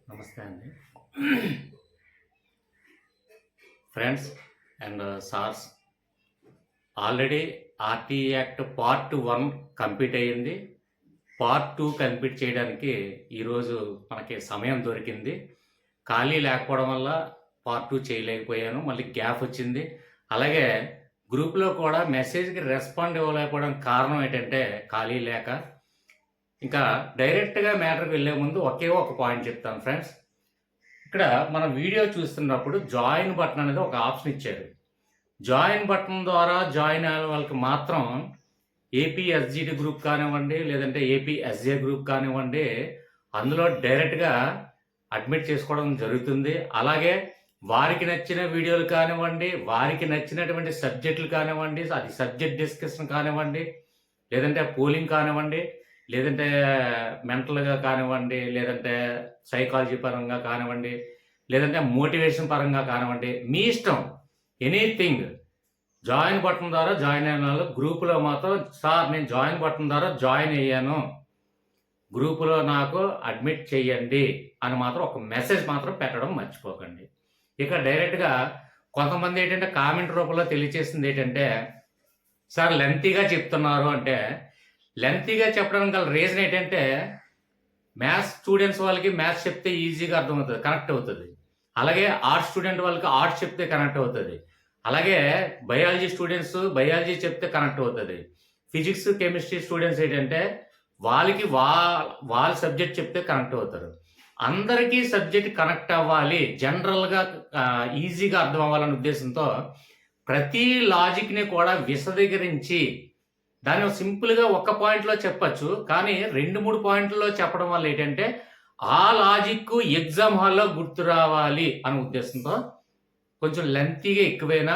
నమస్తే అండి friends and sirs. Already RT act part 1 complete అయ్యింది. పార్ట్ 2 కంప్లీట్ చేయడానికి ఈరోజు మనకి సమయం దొరికింది. ఖాళీ లేకపోవడం వల్ల పార్ట్ 2 చేయలేకపోయాను. మళ్ళీ గ్యాప్ వచ్చింది. అలాగే గ్రూప్లో కూడా మెసేజ్కి రెస్పాండ్ ఇవ్వలేకపోవడానికి కారణం ఏంటంటే ఖాళీ లేక. ఇంకా డైరెక్ట్గా మ్యాటర్కి వెళ్ళే ముందు ఒకే ఒక పాయింట్ చెప్తాను ఫ్రెండ్స్. ఇక్కడ మన వీడియో చూస్తున్నప్పుడు జాయిన్ బటన్ అనేది ఒక ఆప్షన్ ఇచ్చారు. జాయిన్ బటన్ ద్వారా జాయిన్ అయిన వాళ్ళకి మాత్రం ఏపీ ఎస్జిటి గ్రూప్ కానివ్వండి, లేదంటే ఏపీ ఎస్జే గ్రూప్ కానివ్వండి, అందులో డైరెక్ట్గా అడ్మిట్ చేసుకోవడం జరుగుతుంది. అలాగే వారికి నచ్చిన వీడియోలు కానివ్వండి, వారికి నచ్చినటువంటి సబ్జెక్టులు కానివ్వండి, అది సబ్జెక్ట్ డిస్కషన్ కానివ్వండి, లేదంటే పోలింగ్ కానివ్వండి, లేదంటే మెంటల్గా కానివ్వండి, లేదంటే సైకాలజీ పరంగా కానివ్వండి, లేదంటే మోటివేషన్ పరంగా కానివ్వండి, మీ ఇష్టం. ఎనీథింగ్ జాయిన్ బటన్ ద్వారా జాయిన్ అయిన వాళ్ళు గ్రూపులో మాత్రం సార్ నేను జాయిన్ బటన్ ద్వారా జాయిన్ అయ్యాను, గ్రూపులో నాకు అడ్మిట్ చేయండి అని మాత్రం ఒక మెసేజ్ మాత్రం పెట్టడం మర్చిపోకండి. ఇక డైరెక్ట్గా కొంతమంది ఏంటంటే కామెంట్ రూపంలో తెలియచేసింది ఏంటంటే, సార్ లెంతీగా చెప్తున్నారు అంటే, లెంతీగా చెప్పడానికి గల రీజన్ ఏంటంటే మ్యాథ్స్ స్టూడెంట్స్ వాళ్ళకి మ్యాథ్స్ చెప్తే ఈజీగా అర్థమవుతుంది, కనెక్ట్ అవుతుంది. అలాగే ఆర్ట్స్ స్టూడెంట్ వాళ్ళకి ఆర్ట్స్ చెప్తే కనెక్ట్ అవుతుంది. అలాగే బయాలజీ స్టూడెంట్స్ బయాలజీ చెప్తే కనెక్ట్ అవుతుంది. ఫిజిక్స్ కెమిస్ట్రీ స్టూడెంట్స్ ఏంటంటే వాళ్ళకి వాళ్ళ సబ్జెక్ట్ చెప్తే కనెక్ట్ అవుతారు. అందరికీ సబ్జెక్ట్ కనెక్ట్ అవ్వాలి, జనరల్గా ఈజీగా అర్థం అవ్వాలనే ఉద్దేశంతో ప్రతి లాజిక్ని కూడా విశదీకరించి దాన్ని సింపుల్గా ఒక్క పాయింట్లో చెప్పచ్చు, కానీ 2-3 పాయింట్లలో చెప్పడం వల్ల ఏంటంటే ఆ లాజిక్ ఎగ్జామ్ హాల్లో గుర్తు రావాలి అనే ఉద్దేశంతో కొంచెం లెంతీగా ఎక్కువైనా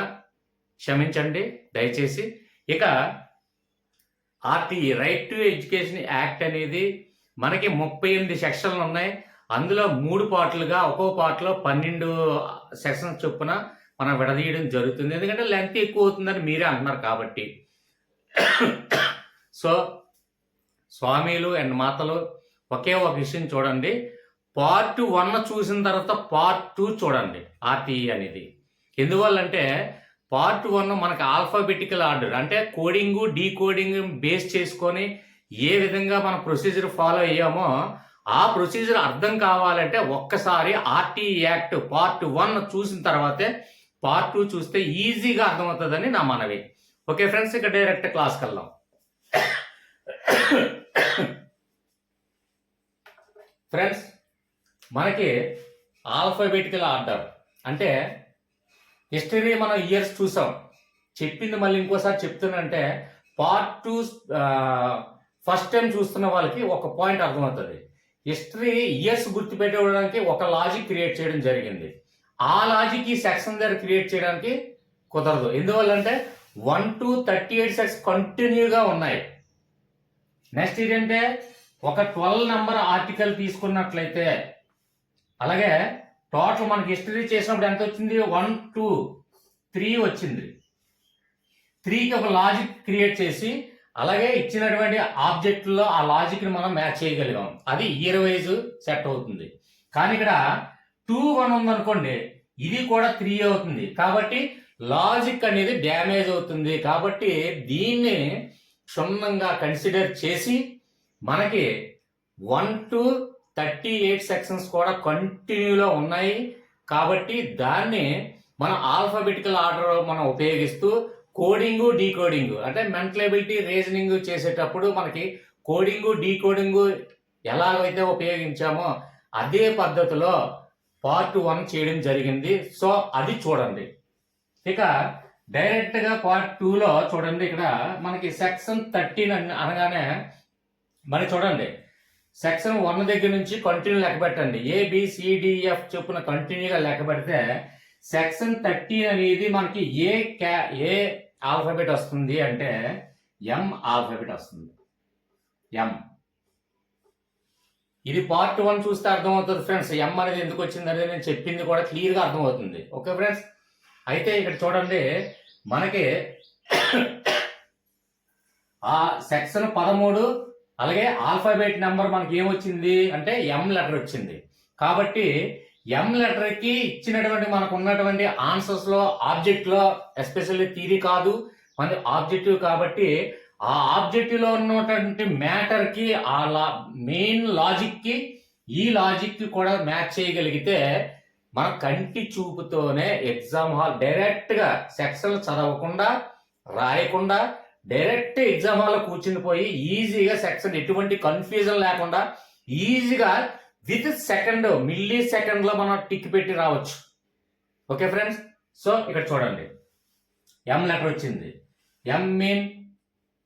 క్షమించండి దయచేసి. ఇక RTE right to education act అనేది మనకి 38 సెక్షన్లు ఉన్నాయి. అందులో 3 పార్ట్లుగా ఒక్కో పార్ట్లో 12 సెక్షన్స్ చొప్పున మనం విడదీయడం జరుగుతుంది. ఎందుకంటే లెంత్ ఎక్కువ అవుతుందని మీరే అంటున్నారు కాబట్టి. సో స్వామీలు అండ్ మాతలు ఒకే ఒక విషయం చూడండి, పార్ట్ 1 చూసిన తర్వాత పార్ట్ 2 చూడండి. ఆర్టీఈ అనేది ఎందువల్లంటే పార్ట్ 1 మనకి ఆల్ఫాబెటికల్ ఆర్డర్ అంటే కోడింగు డీకోడింగ్ బేస్ చేసుకొని ఏ విధంగా మన ప్రొసీజర్ ఫాలో అయ్యామో ఆ ప్రొసీజర్ అర్థం కావాలంటే ఒక్కసారి ఆర్టీఈ యాక్ట్ పార్ట్ 1 చూసిన తర్వాతే పార్ట్ 2 చూస్తే ఈజీగా అర్థమవుతుందని నా మనవి. ఓకే ఫ్రెండ్స్, ఇక డైరెక్ట్ క్లాస్కి వెళ్దాం. ఫ్రెండ్స్, మనకి ఆల్ఫాబెటికల్ ఆర్డర్ అంటే హిస్టరీ మనం ఇయర్స్ చూసాం, చెప్పింది మళ్ళీ ఇంకోసారి చెప్తున్నంటే పార్ట్ 2 ఫస్ట్ టైం చూస్తున్న వాళ్ళకి ఒక పాయింట్ అర్థమవుతుంది. హిస్టరీ ఇయర్స్ గుర్తుపెట్టుకోవడానికి ఒక లాజిక్ క్రియేట్ చేయడం జరిగింది. ఆ లాజిక్ ఈ సెక్షన్ దగ్గర క్రియేట్ చేయడానికి కుదరదు. ఎందువల్లంటే 1 to 38 సెక్స్ కంటిన్యూగా ఉన్నాయి. నెక్స్ట్ ఏంటంటే ఒక 12 నెంబర్ ఆర్టికల్ తీసుకున్నట్లయితే, అలాగే టోటల్ మనకి హిస్టరీ చేసినప్పుడు ఎంత వచ్చింది, 1 2 3 వచ్చింది. 3కి ఒక లాజిక్ క్రియేట్ చేసి అలాగే ఇచ్చినటువంటి ఆబ్జెక్ట్లో ఆ లాజిక్ని మనం మ్యాచ్ చేయగలిగాం. అది ఇయర్ వైజ్ సెట్ అవుతుంది. కానీ ఇక్కడ 2 1 ఉందనుకోండి, ఇది కూడా 3 అవుతుంది. కాబట్టి లాజిక్ అనేది డ్యామేజ్ అవుతుంది. కాబట్టి దీన్ని క్షుణ్ణంగా కన్సిడర్ చేసి మనకి 1 to 38 సెక్షన్స్ కూడా కంటిన్యూలో ఉన్నాయి. కాబట్టి దాన్ని మన ఆల్ఫాబెటికల్ ఆర్డర్ మనం ఉపయోగిస్తూ కోడింగు డీకోడింగు అంటే మెంటల్ ఎబిలిటీ రీజనింగ్ చేసేటప్పుడు మనకి కోడింగు డీకోడింగు ఎలాగైతే ఉపయోగించామో అదే పద్ధతిలో పార్ట్ 1 చేయడం జరిగింది. సో అది చూడండి. ఇక డైరెక్ట్గా పార్ట్ 2లో చూడండి. ఇక్కడ మనకి సెక్షన్ 13 అనగానే మరి చూడండి, సెక్షన్ 1 దగ్గర నుంచి కంటిన్యూ లెక్క పెట్టండి. ABCDF చొప్పున కంటిన్యూగా లెక్క పెడితే సెక్షన్ 13 అనేది మనకి ఏ ఆల్ఫాబెట్ వస్తుంది అంటే M ఆల్ఫాబెట్ వస్తుంది. M ఇది పార్ట్ 1 చూస్తే అర్థమవుతుంది ఫ్రెండ్స్. M అనేది ఎందుకు వచ్చింది అనేది నేను చెప్పింది కూడా క్లియర్గా అర్థమవుతుంది. ఓకే ఫ్రెండ్స్, అయితే ఇక్కడ చూడండి మనకి ఆ సెక్షన్ 13 అలాగే ఆల్ఫాబెట్ నెంబర్ మనకి ఏమొచ్చింది అంటే M లెటర్ వచ్చింది. కాబట్టి ఎం లెటర్కి ఇచ్చినటువంటి మనకు ఉన్నటువంటి ఆన్సర్స్లో ఆబ్జెక్ట్లో ఎస్పెషల్లీ థియరీ కాదు మన ఆబ్జెక్టివ్, కాబట్టి ఆ ఆబ్జెక్టివ్లో ఉన్నటువంటి మ్యాటర్కి ఆ మెయిన్ లాజిక్కి ఈ లాజిక్కి కూడా మ్యాచ్ చేయగలిగితే మన కంటి చూపుతోనే ఎగ్జామ్ హాల్ డైరెక్ట్గా సెక్షన్లు చదవకుండా రాయకుండా డైరెక్ట్ ఎగ్జామ్ హాల్లో కూర్చుని పోయి ఈజీగా సెక్షన్ ఎటువంటి కన్ఫ్యూజన్ లేకుండా ఈజీగా విత్ సెకండ్ మిల్లీ సెకండ్లో మనం టిక్ పెట్టి రావచ్చు. ఓకే ఫ్రెండ్స్, సో ఇక్కడ చూడండి ఎం లెటర్ వచ్చింది. ఎం మీన్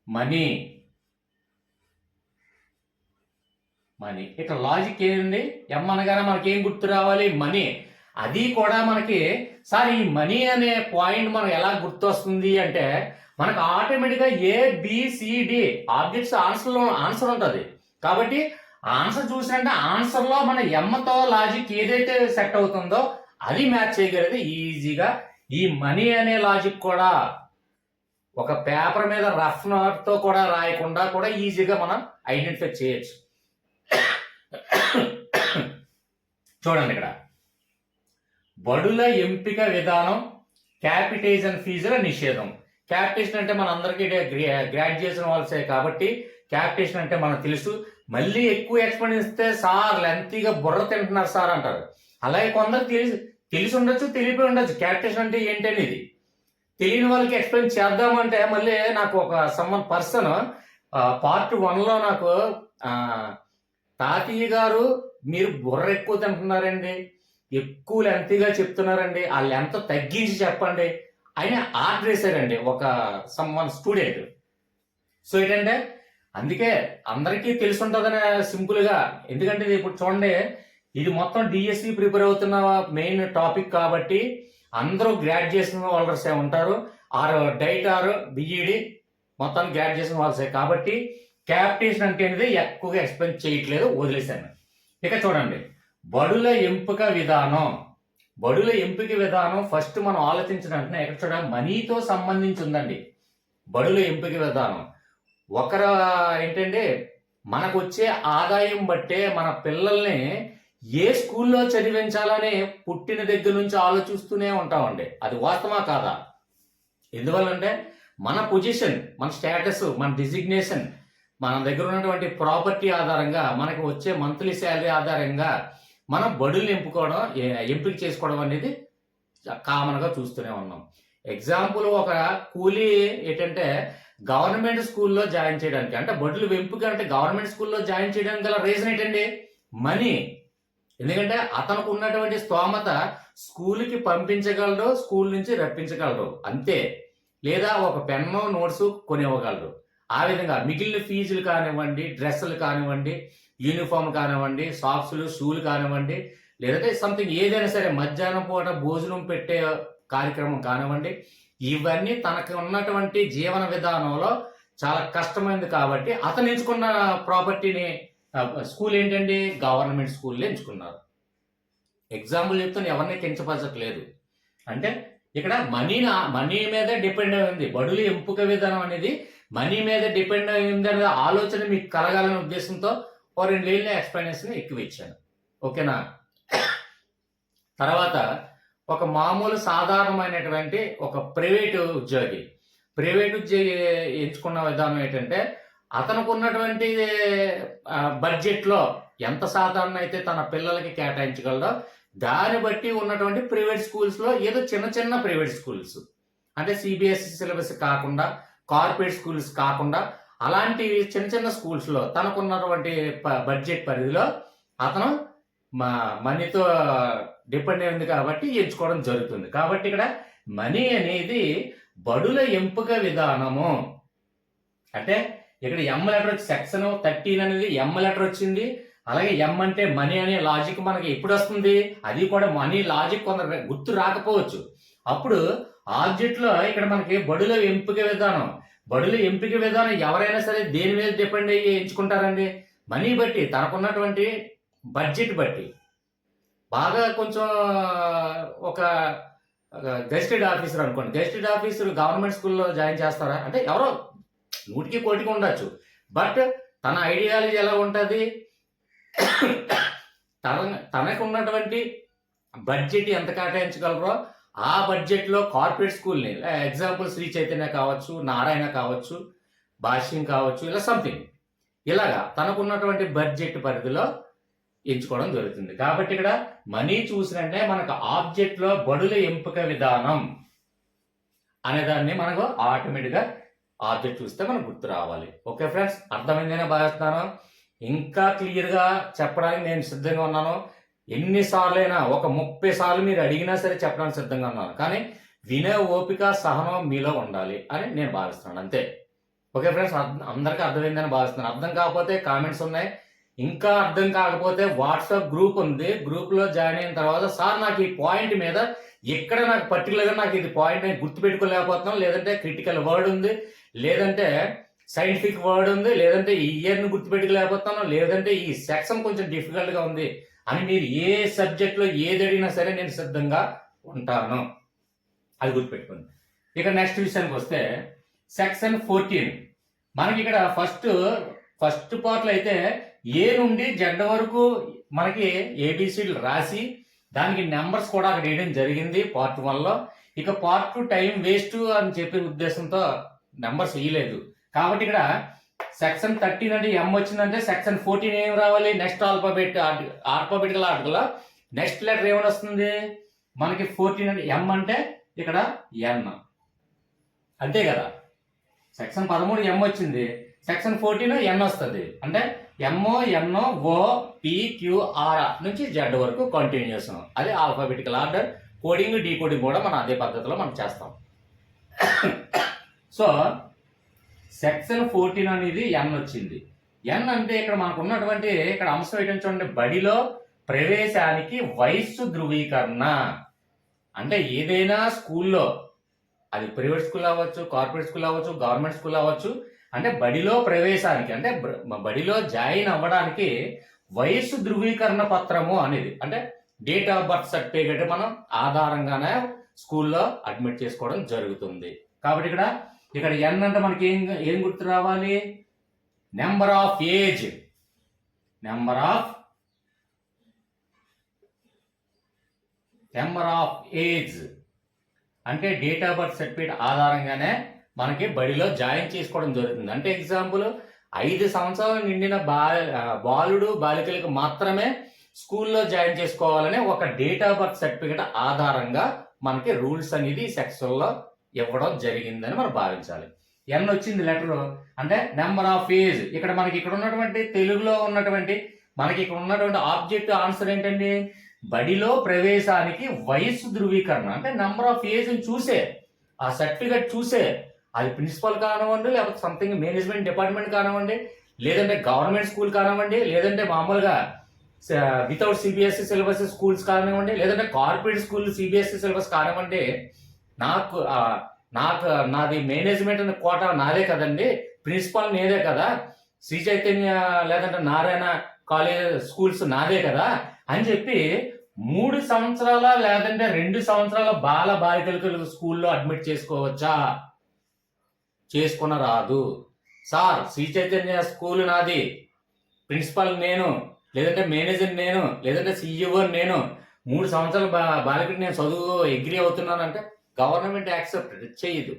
మనీ. మనీ ఇక్కడ లాజిక్ ఏంది? ఎం అనగానే మనకి ఏం గుర్తు రావాలి? మనీ. అది కూడా మనకి సార్ ఈ మనీ అనే పాయింట్ మనకు ఎలా గుర్తొస్తుంది అంటే మనకు ఆటోమేటిక్గా ఏబిసిడి ఆబ్జెక్ట్స్ ఆన్సర్ ఉంటుంది. కాబట్టి ఆన్సర్ చూసినట్టే ఆన్సర్లో మన ఎమ్మతో లాజిక్ ఏదైతే సెట్ అవుతుందో అది మ్యాచ్ చేయగలిగితే ఈజీగా ఈ మనీ అనే లాజిక్ కూడా ఒక పేపర్ మీద రఫ్ నోట్తో కూడా రాయకుండా కూడా ఈజీగా మనం ఐడెంటిఫై చేయొచ్చు. చూడండి ఇక్కడ బడుల ఎంపిక విధానం, క్యాపిటేషన్ ఫీజుల నిషేధం. క్యాపిటేషన్ అంటే మన అందరికీ గ్రాడ్యుయేషన్ వాళ్ళసే కాబట్టి క్యాపిటేషన్ అంటే మనకు తెలుసు. మళ్ళీ ఎక్కువ ఎక్స్ప్లెయిన్ ఇస్తే సార్ లెంతీగా బుర్ర తింటున్నారు సార్ అంటారు. అలాగే కొందరు తెలిసి ఉండొచ్చు, తెలిపి ఉండొచ్చు క్యాపిటేషన్ అంటే ఏంటనేది. తెలియని వాళ్ళకి ఎక్స్ప్లెయిన్ చేద్దామంటే మళ్ళీ నాకు ఒక పర్సన్ పార్ట్ 1లో నాకు తాతయ్య గారు మీరు బుర్ర ఎక్కువ తింటున్నారండి, ఎక్కువ లెంతీగా చెప్తున్నారండి, ఆ లెంత్ తగ్గించి చెప్పండి ఆయన ఆర్డర్ వేశారండి ఒక స్టూడెంట్. సో ఏంటంటే అందుకే అందరికీ తెలిసి ఉంటుందనే సింపుల్గా, ఎందుకంటే ఇప్పుడు చూడండి ఇది మొత్తం డిఎస్సి ప్రిపేర్ అవుతున్న మెయిన్ టాపిక్ కాబట్టి అందరూ గ్రాడ్యుయేషన్ హోల్డర్సే ఉంటారు, డైట్ బిఈడి మొత్తం గ్రాడ్యుయేషన్ వాళ్ళసే కాబట్టి క్యాపిటేషన్ అంటే అనేది ఎక్కువగా ఎక్స్ప్లెయిన్ చేయట్లేదు, వదిలేశాను. ఇక చూడండి బడుల ఎంపిక విధానం. బడుల ఎంపిక విధానం ఫస్ట్ మనం ఆలోచించిన వెంటనే ఎక్కడ చూడండి మనీతో సంబంధించి ఉందండి. బడుల ఎంపిక విధానం ఏంటంటే మనకు వచ్చే ఆదాయం బట్టే మన పిల్లల్ని ఏ స్కూల్లో చదివించాలని పుట్టిన దగ్గర నుంచి ఆలోచిస్తూనే ఉంటామండి. అది వాస్తవా కాదా? ఎందువల్లంటే మన పొజిషన్, మన స్టేటస్, మన డిజిగ్నేషన్, మన దగ్గర ఉన్నటువంటి ప్రాపర్టీ ఆధారంగా మనకు వచ్చే మంత్లీ శాలరీ ఆధారంగా మనం బడులు ఎంపిక చేసుకోవడం అనేది కామన్గా చూస్తూనే ఉన్నాం. ఎగ్జాంపుల్ ఒక కూలీ ఏంటంటే గవర్నమెంట్ స్కూల్లో జాయిన్ చేయడానికి, అంటే బడులు ఎంపిక అంటే గవర్నమెంట్ స్కూల్లో జాయిన్ చేయడానికి గల రీజన్ ఏంటండి? మనీ. ఎందుకంటే అతనికి ఉన్నటువంటి స్తోమత స్కూల్కి పంపించగలరు, స్కూల్ నుంచి రప్పించగలరు అంతే, లేదా ఒక పెన్ను నోట్స్ కొనివ్వగలరు. ఆ విధంగా మిగిలిన ఫీజులు కానివ్వండి, డ్రెస్సులు కానివ్వండి, యూనిఫామ్ కానివ్వండి, సాక్స్లు, షూలు కానివ్వండి, లేదంటే సంథింగ్ ఏదైనా సరే మధ్యాహ్నం పూట భోజనం పెట్టే కార్యక్రమం కానివ్వండి, ఇవన్నీ తనకు ఉన్నటువంటి జీవన విధానంలో చాలా కష్టమైంది కాబట్టి అతను ఎంచుకున్న ప్రాపర్టీని స్కూల్ ఏంటండి గవర్నమెంట్ స్కూల్లో ఎంచుకున్నారు. ఎగ్జాంపుల్ చెప్తాను, ఎవరిని కించపరచట్లేదు. అంటే ఇక్కడ మనీ మీద డిపెండ్ అయి ఉంది. బడులు ఎంపిక విధానం అనేది మనీ మీద డిపెండ్ అయింది అనే ఆలోచన మీకు కలగాలనే ఉద్దేశంతో ఓ 2 లైన్ల ఎక్స్ప్లెనేషన్ ఎక్కువ ఇచ్చాను. ఓకేనా? తర్వాత ఒక మామూలు సాధారణమైనటువంటి ఒక ప్రైవేటు ఉద్యోగి ఎంచుకున్న విధానం ఏంటంటే అతనికి ఉన్నటువంటి బడ్జెట్లో ఎంత శాతాన్ని అయితే తన పిల్లలకి కేటాయించగలరో దాన్ని బట్టి ఉన్నటువంటి ప్రైవేట్ స్కూల్స్లో ఏదో చిన్న ప్రైవేట్ స్కూల్స్ అంటే సిబిఎస్ఈ సిలబస్ కాకుండా, కార్పొరేట్ స్కూల్స్ కాకుండా అలాంటి చిన్న స్కూల్స్లో తనకున్నటువంటి బడ్జెట్ పరిధిలో అతను మనీతో డిపెండ్ అయింది కాబట్టి ఎంచుకోవడం జరుగుతుంది. కాబట్టి ఇక్కడ మనీ అనేది బడుల ఎంపిక విధానము. అంటే ఇక్కడ ఎం లెటర్ వచ్చి సెక్షన్ 13 అనేది ఎం లెటర్ వచ్చింది. అలాగే ఎం అంటే మనీ అనే లాజిక్ మనకి ఎప్పుడు వస్తుంది? అది కూడా మనీ లాజిక్ కొంత గుర్తు రాకపోవచ్చు. అప్పుడు ఆబ్జెక్ట్లో ఇక్కడ మనకి బడుల ఎంపిక విధానం. బడుల ఎంపిక విధానం ఎవరైనా సరే దేని మీద డిపెండ్ అయ్యి ఎంచుకుంటారండి? మనీ బట్టి, తనకున్నటువంటి బడ్జెట్ బట్టి. బాగా కొంచెం ఒక గెస్టెడ్ ఆఫీసర్ అనుకోండి, గెస్టెడ్ ఆఫీసర్ గవర్నమెంట్ స్కూల్లో జాయిన్ చేస్తారా అంటే ఎవరో 100కి 1 ఉండొచ్చు. బట్ తన ఐడియాలజీ ఎలా ఉంటుంది? తనకు ఉన్నటువంటి బడ్జెట్ ఎంత కేటాయించగలరో ఆ బడ్జెట్లో కార్పొరేట్ స్కూల్ని, ఎగ్జాంపుల్ శ్రీ చైతన్య కావచ్చు, నారాయణ కావచ్చు, భాష్యం కావచ్చు, ఇలా సంథింగ్ ఇలాగా తనకున్నటువంటి బడ్జెట్ పరిధిలో ఎంచుకోవడం జరుగుతుంది. కాబట్టి ఇక్కడ మనీ చూసినంటే మనకు ఆబ్జెక్ట్లో బడుల ఎంపిక విధానం అనేదాన్ని మనకు ఆటోమేటిక్గా ఆబ్జెక్ట్ చూస్తే మనకు గుర్తు రావాలి. ఓకే ఫ్రెండ్స్, అర్థమైందనే భావిస్తున్నాను. ఇంకా క్లియర్గా చెప్పడానికి నేను సిద్ధంగా ఉన్నాను. ఎన్నిసార్లు అయినా, ఒక 30 సార్లు మీరు అడిగినా సరే చెప్పడానికి సిద్ధంగా ఉన్నాను. కానీ వినే ఓపిక, సహనం మీలో ఉండాలి అని నేను భావిస్తున్నాను, అంతే. ఓకే ఫ్రెండ్స్, అందరికీ అర్థమైందని భావిస్తున్నాను. అర్థం కాకపోతే కామెంట్స్ ఉన్నాయి. ఇంకా అర్థం కాకపోతే వాట్సాప్ గ్రూప్ ఉంది. గ్రూప్లో జాయిన్ అయిన తర్వాత సార్ నాకు ఈ పాయింట్ మీద ఎక్కడ నాకు పర్టికులర్గా నాకు ఇది పాయింట్ నేను గుర్తుపెట్టుకోలేకపోతున్నాను, లేదంటే క్రిటికల్ వర్డ్ ఉంది, లేదంటే సైంటిఫిక్ వర్డ్ ఉంది, లేదంటే ఈ ఇయర్ని గుర్తుపెట్టుకోలేకపోతున్నాను, లేదంటే ఈ సెక్షన్ కొంచెం డిఫికల్ట్గా ఉంది అని మీరు ఏ సబ్జెక్ట్లో ఏది అడిగినా సరే నేను సిద్ధంగా ఉంటాను, అది గుర్తుపెట్టుకోండి. ఇక నెక్స్ట్ విషయానికి వస్తే సెక్షన్ 14 మనకి ఇక్కడ ఫస్ట్ పార్ట్లో అయితే ఏ నుండి జెడ్ వరకు మనకి ఏబిసిలు రాసి దానికి నెంబర్స్ కూడా అక్కడ వేయడం జరిగింది పార్ట్ 1లో. ఇక పార్ట్ 2 టైం వేస్ట్ అని చెప్పే ఉద్దేశంతో నెంబర్స్ వేయలేదు. కాబట్టి ఇక్కడ సెక్షన్ 13 అంటే ఎం వచ్చిందంటే సెక్షన్ 14 ఏం రావాలి, next alphabetical article next letter ఏమని వస్తుంది మనకి 14 అంటే ఎం అంటే ఇక్కడ ఎన్, అంతే కదా. సెక్షన్ 13 ఎం వచ్చింది, సెక్షన్ 14 ఎన్ వస్తుంది. అంటే M O N O O P Q R నుంచి జెడ్ వరకు కంటిన్యూస్. అది ఆల్ఫాబెటికల్ ఆర్డర్. కోడింగ్ డీకోడింగ్ కూడా మనం అదే పద్ధతిలో మనం చేస్తాం. సో సెక్షన్ 14 అనేది ఎన్ వచ్చింది. ఎన్ అంటే ఇక్కడ మనకు ఉన్నటువంటి ఇక్కడ అంశం ఏంటంటే చూడండి, బడిలో ప్రవేశానికి వయస్సు ధృవీకరణ. అంటే ఏదైనా స్కూల్లో, అది ప్రైవేట్ స్కూల్ అవ్వచ్చు, కార్పొరేట్ స్కూల్ అవ్వచ్చు, గవర్నమెంట్ స్కూల్ అవ్వచ్చు, అంటే బడిలో ప్రవేశానికి అంటే బడిలో జాయిన్ అవ్వడానికి వయస్సు ధృవీకరణ పత్రము అనేది, అంటే డేట్ ఆఫ్ బర్త్ సర్టిఫికేట్ మనం ఆధారంగానే స్కూల్లో అడ్మిట్ చేసుకోవడం జరుగుతుంది. కాబట్టి ఇక్కడ ఎన్ అంటే మనకి ఏం గుర్తు రావాలి, number of age, number of age అంటే డేట్ ఆఫ్ బర్త్ సర్టిఫికేట్ ఆధారంగానే మనకి బడిలో జాయిన్ చేసుకోవడం జరుగుతుంది. అంటే ఎగ్జాంపుల్ 5 సంవత్సరాలు నిండిన బాలుడు బాలికలకు మాత్రమే స్కూల్లో జాయిన్ చేసుకోవాలని ఒక డేట్ ఆఫ్ బర్త్ సర్టిఫికేట్ ఆధారంగా మనకి రూల్స్ అనేది సెక్షన్లో ఇవ్వడం జరిగిందని మనం భావించాలి. ఎన్ వచ్చింది లెటర్ అంటే నెంబర్ ఆఫ్ ఏజ్. ఇక్కడ ఉన్నటువంటి తెలుగులో ఉన్నటువంటి మనకి ఇక్కడ ఉన్నటువంటి ఆబ్జెక్ట్ ఆన్సర్ ఏంటండి, బడిలో ప్రవేశానికి వయస్సు ధృవీకరణ. అంటే నెంబర్ ఆఫ్ ఏజ్ చూసే, ఆ సర్టిఫికేట్ చూసే, అది ప్రిన్సిపల్ కానివ్వండి, లేకపోతే సంథింగ్ మేనేజ్మెంట్ డిపార్ట్మెంట్ కానివ్వండి, లేదంటే గవర్నమెంట్ స్కూల్ కానివ్వండి, లేదంటే మామూలుగా వితౌట్ సిబిఎస్ఈ సిలబస్ స్కూల్స్ కానివ్వండి, లేదంటే కార్పొరేట్ స్కూల్ సిబిఎస్ఈ సిలబస్ కానివ్వండి, నాది మేనేజ్మెంట్ అనే కోట నాదే కదండి, ప్రిన్సిపల్ నేదే కదా, శ్రీ చైతన్య లేదంటే నారాయణ కాలేజ్ స్కూల్స్ నాదే కదా అని చెప్పి 3 సంవత్సరాల లేదంటే 2 సంవత్సరాల బాల బాలికలకు స్కూల్లో అడ్మిట్ చేసుకోవచ్చా? చేసుకున్న రాదు. సార్ శ్రీ చైతన్య స్కూల్ నాది, ప్రిన్సిపల్ నేను, లేదంటే మేనేజర్ నేను, లేదంటే సిఇఓ నేను, 3 సంవత్సరాల బాలికకి నేను చదువు అగ్రీ అవుతున్నానంటే గవర్నమెంట్ యాక్సెప్టెడ్ చేయదు,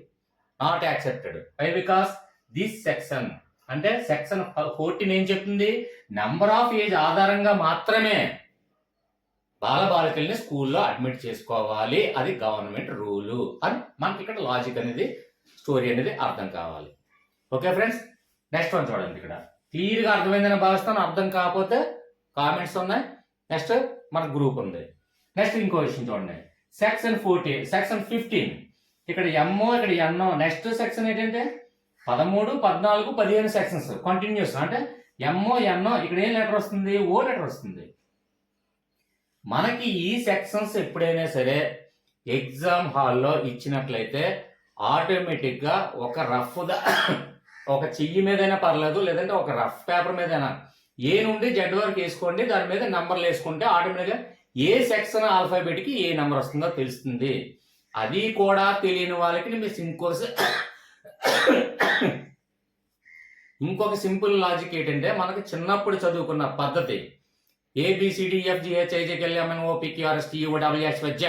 not accepted. Why? Because this section అంటే సెక్షన్ 14 ఏం చెప్తుంది, నెంబర్ ఆఫ్ ఏజ్ ఆధారంగా మాత్రమే బాలబాలికల్ని స్కూల్లో అడ్మిట్ చేసుకోవాలి, అది గవర్నమెంట్ రూలు అని మనకి ఇక్కడ లాజిక్ అనేది, స్టోరీ అనేది అర్థం కావాలి. ఓకే ఫ్రెండ్స్, నెక్స్ట్ వన్ చూడండి. ఇక్కడ క్లియర్గా అర్థమైందని భావిస్తాను. అర్థం కాకపోతే కామెంట్స్ ఉన్నాయి. నెక్స్ట్ మన గ్రూప్ ఉంది. నెక్స్ట్ ఇంకో విషయం చూడండి, సెక్షన్ 15 ఇక్కడ ఎంఓ, ఇక్కడ ఎన్ఓ. నెక్స్ట్ సెక్షన్ ఏంటంటే 13, 14, 15 సెక్షన్స్ కంటిన్యూస్. అంటే ఎంఓ ఎన్ఓ ఇక్కడ ఏం లెటర్ వస్తుంది, ఓ లెటర్ వస్తుంది. మనకి ఈ సెక్షన్స్ ఎప్పుడైనా సరే ఎగ్జామ్ హాల్లో ఇచ్చినట్లయితే ఆటోమేటిక్గా ఒక ఒక చెయ్యి మీదైనా పర్లేదు, లేదంటే ఒక రఫ్ పేపర్ మీదైనా ఏ నుండి జెడ్ వరకు వేసుకోండి, దాని మీద నంబర్లు వేసుకుంటే ఆటోమేటిక్గా ఏ సెక్షన్ ఆల్ఫాబెట్కి ఏ నెంబర్ వస్తుందో తెలుస్తుంది. అది కూడా తెలియని వాళ్ళకి మీరు ఇంకొక సింపుల్ లాజిక్ ఏంటంటే, మనకు చిన్నప్పుడు చదువుకున్న పద్ధతి ABCDFGHIJKLMNOPQRSTUWXYZ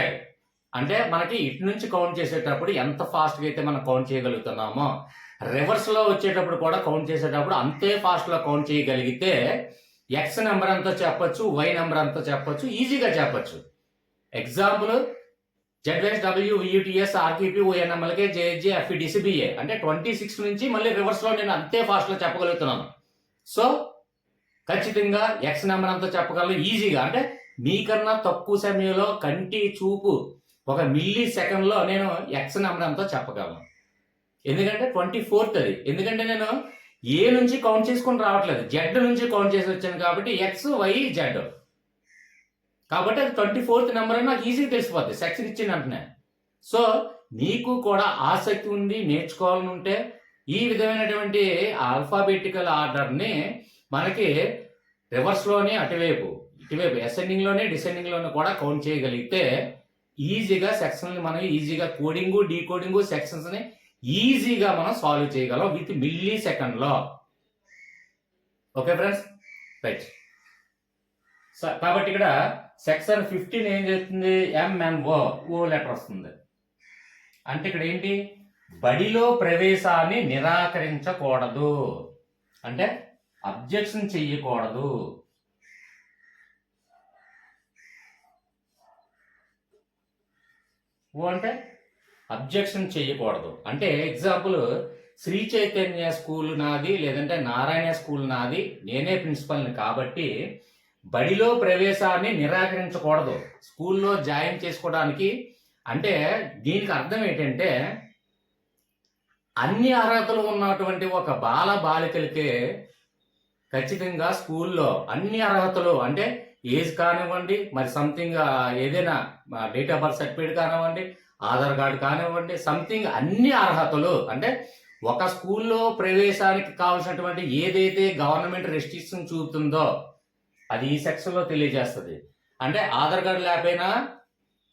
అంటే మనకి ఇటు నుంచి కౌంట్ చేసేటప్పుడు ఎంత ఫాస్ట్గా అయితే మనం కౌంట్ చేయగలుగుతున్నామో రివర్స్లో వచ్చేటప్పుడు కూడా కౌంట్ చేసేటప్పుడు అంతే ఫాస్ట్లో కౌంట్ చేయగలిగితే ఎక్స్ నెంబర్ అంతా చెప్పొచ్చు, వై నెంబర్ అంతా చెప్పొచ్చు, ఈజీగా చెప్పొచ్చు. Example ZSWUTS RQP ONMLK JHJ FEDCBA అంటే 26 నుంచి మళ్ళీ రివర్స్లో నేను అంతే ఫాస్ట్లో చెప్పగలుగుతున్నాను. సో ఖచ్చితంగా ఎక్స్ నెంబర్ అంతా చెప్పగలను ఈజీగా. అంటే మీకన్నా తక్కువ సమయంలో కంటి చూపు ఒక మిల్లీ సెకండ్లో నేను ఎక్స్ నెంబర్ అంతా చెప్పగలను. ఎందుకంటే 24th అది. ఎందుకంటే నేను ఏ నుంచి కౌంట్ చేసుకొని రావట్లేదు, జెడ్ నుంచి కౌంట్ చేసి వచ్చాను కాబట్టి ఎక్స్ వై జెడ్ కాబట్టి అది 24th నెంబర్ అని నాకు ఈజీగా తెలిసిపోద్ది సెక్షన్ ఇచ్చిన వెంటనే. సో మీకు కూడా ఆసక్తి ఉంది నేర్చుకోవాలని ఉంటే ఈ విధమైనటువంటి ఆల్ఫాబెటికల్ ఆర్డర్ని మనకి రివర్స్లోనే ఇటువైపు అసెండింగ్లోనే డిసెండింగ్లోనే కూడా కౌంట్ చేయగలిగితే ఈజీగా సెక్షన్ని మనం ఈజీగా కోడింగు డీకోడింగు సెక్షన్స్ని ఈజీగా మనం సాల్వ్ చేయగలం విత్ మిల్లీ సెకండ్లో. Okay friends, right. కాబట్టి ఇక్కడ సెక్షన్ 15 ఏం చేస్తుంది, MNO ఓ లెటర్ వస్తుంది. అంటే ఇక్కడ ఏంటి, బడిలో ప్రవేశాన్ని నిరాకరించకూడదు అంటే అబ్జెక్షన్ చెయ్యకూడదు. ఓ అంటే అబ్జెక్షన్ చెయ్యకూడదు. అంటే ఎగ్జాంపుల్ శ్రీ చైతన్య స్కూల్ నాది లేదంటే నారాయణ స్కూల్ నాది, నేనే ప్రిన్సిపల్ని కాబట్టి బడిలో ప్రవేశాన్ని నిరాకరించకూడదు స్కూల్లో జాయిన్ చేసుకోవడానికి. అంటే దీనికి అర్థం ఏంటంటే అన్ని అర్హతలు ఉన్నటువంటి ఒక బాలికలకే ఖచ్చితంగా స్కూల్లో అన్ని అర్హతలు అంటే ఏజ్ కానివ్వండి, మరి సంథింగ్ ఏదైనా డేట్ ఆఫ్ బర్త్ సర్టిఫికేట్ కానివ్వండి, ఆధార్ కార్డు కానివ్వండి, సంథింగ్ అన్ని అర్హతలు అంటే ఒక స్కూల్లో ప్రవేశానికి కావాల్సినటువంటి ఏదైతే గవర్నమెంట్ రెస్ట్రిక్షన్ చూపుతుందో అది ఈ సెక్షన్లో తెలియజేస్తుంది. అంటే ఆధార్ కార్డు లేకపోయినా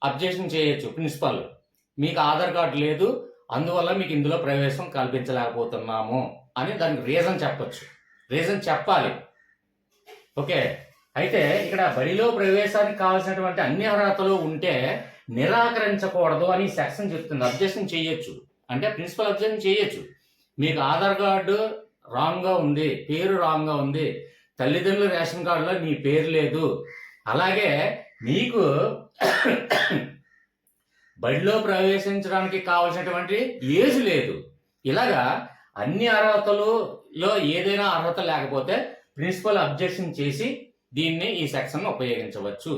అబ్జెక్షన్ చేయొచ్చు ప్రిన్సిపల్, మీకు ఆధార్ కార్డు లేదు అందువల్ల మీకు ఇందులో ప్రవేశం కల్పించలేకపోతున్నాము అని దానికి రీజన్ చెప్పచ్చు, రీజన్ చెప్పాలి. ఓకే, అయితే ఇక్కడ బడిలో ప్రవేశానికి కావాల్సినటువంటి అన్ని అర్హతలు ఉంటే నిరాకరించకూడదు అని సెక్షన్ చెప్తుంది. అబ్జెక్షన్ చేయొచ్చు అంటే ప్రిన్సిపల్ అబ్జెక్షన్ చేయొచ్చు. మీకు ఆధార్ కార్డు రాంగ్గా ఉంది, పేరు రాంగ్గా ఉంది, తల్లిదండ్రుల రేషన్ కార్డులో మీ పేరు లేదు, అలాగే మీకు బడిలో ప్రవేశించడానికి కావాల్సినటువంటి ఏజ్ లేదు, ఇలాగా అన్ని అర్హతలలో ఏదైనా అర్హత లేకపోతే ప్రిన్సిపల్ అబ్జెక్షన్ చేసి దీన్ని ఈ సెక్షన్ ఉపయోగించవచ్చు.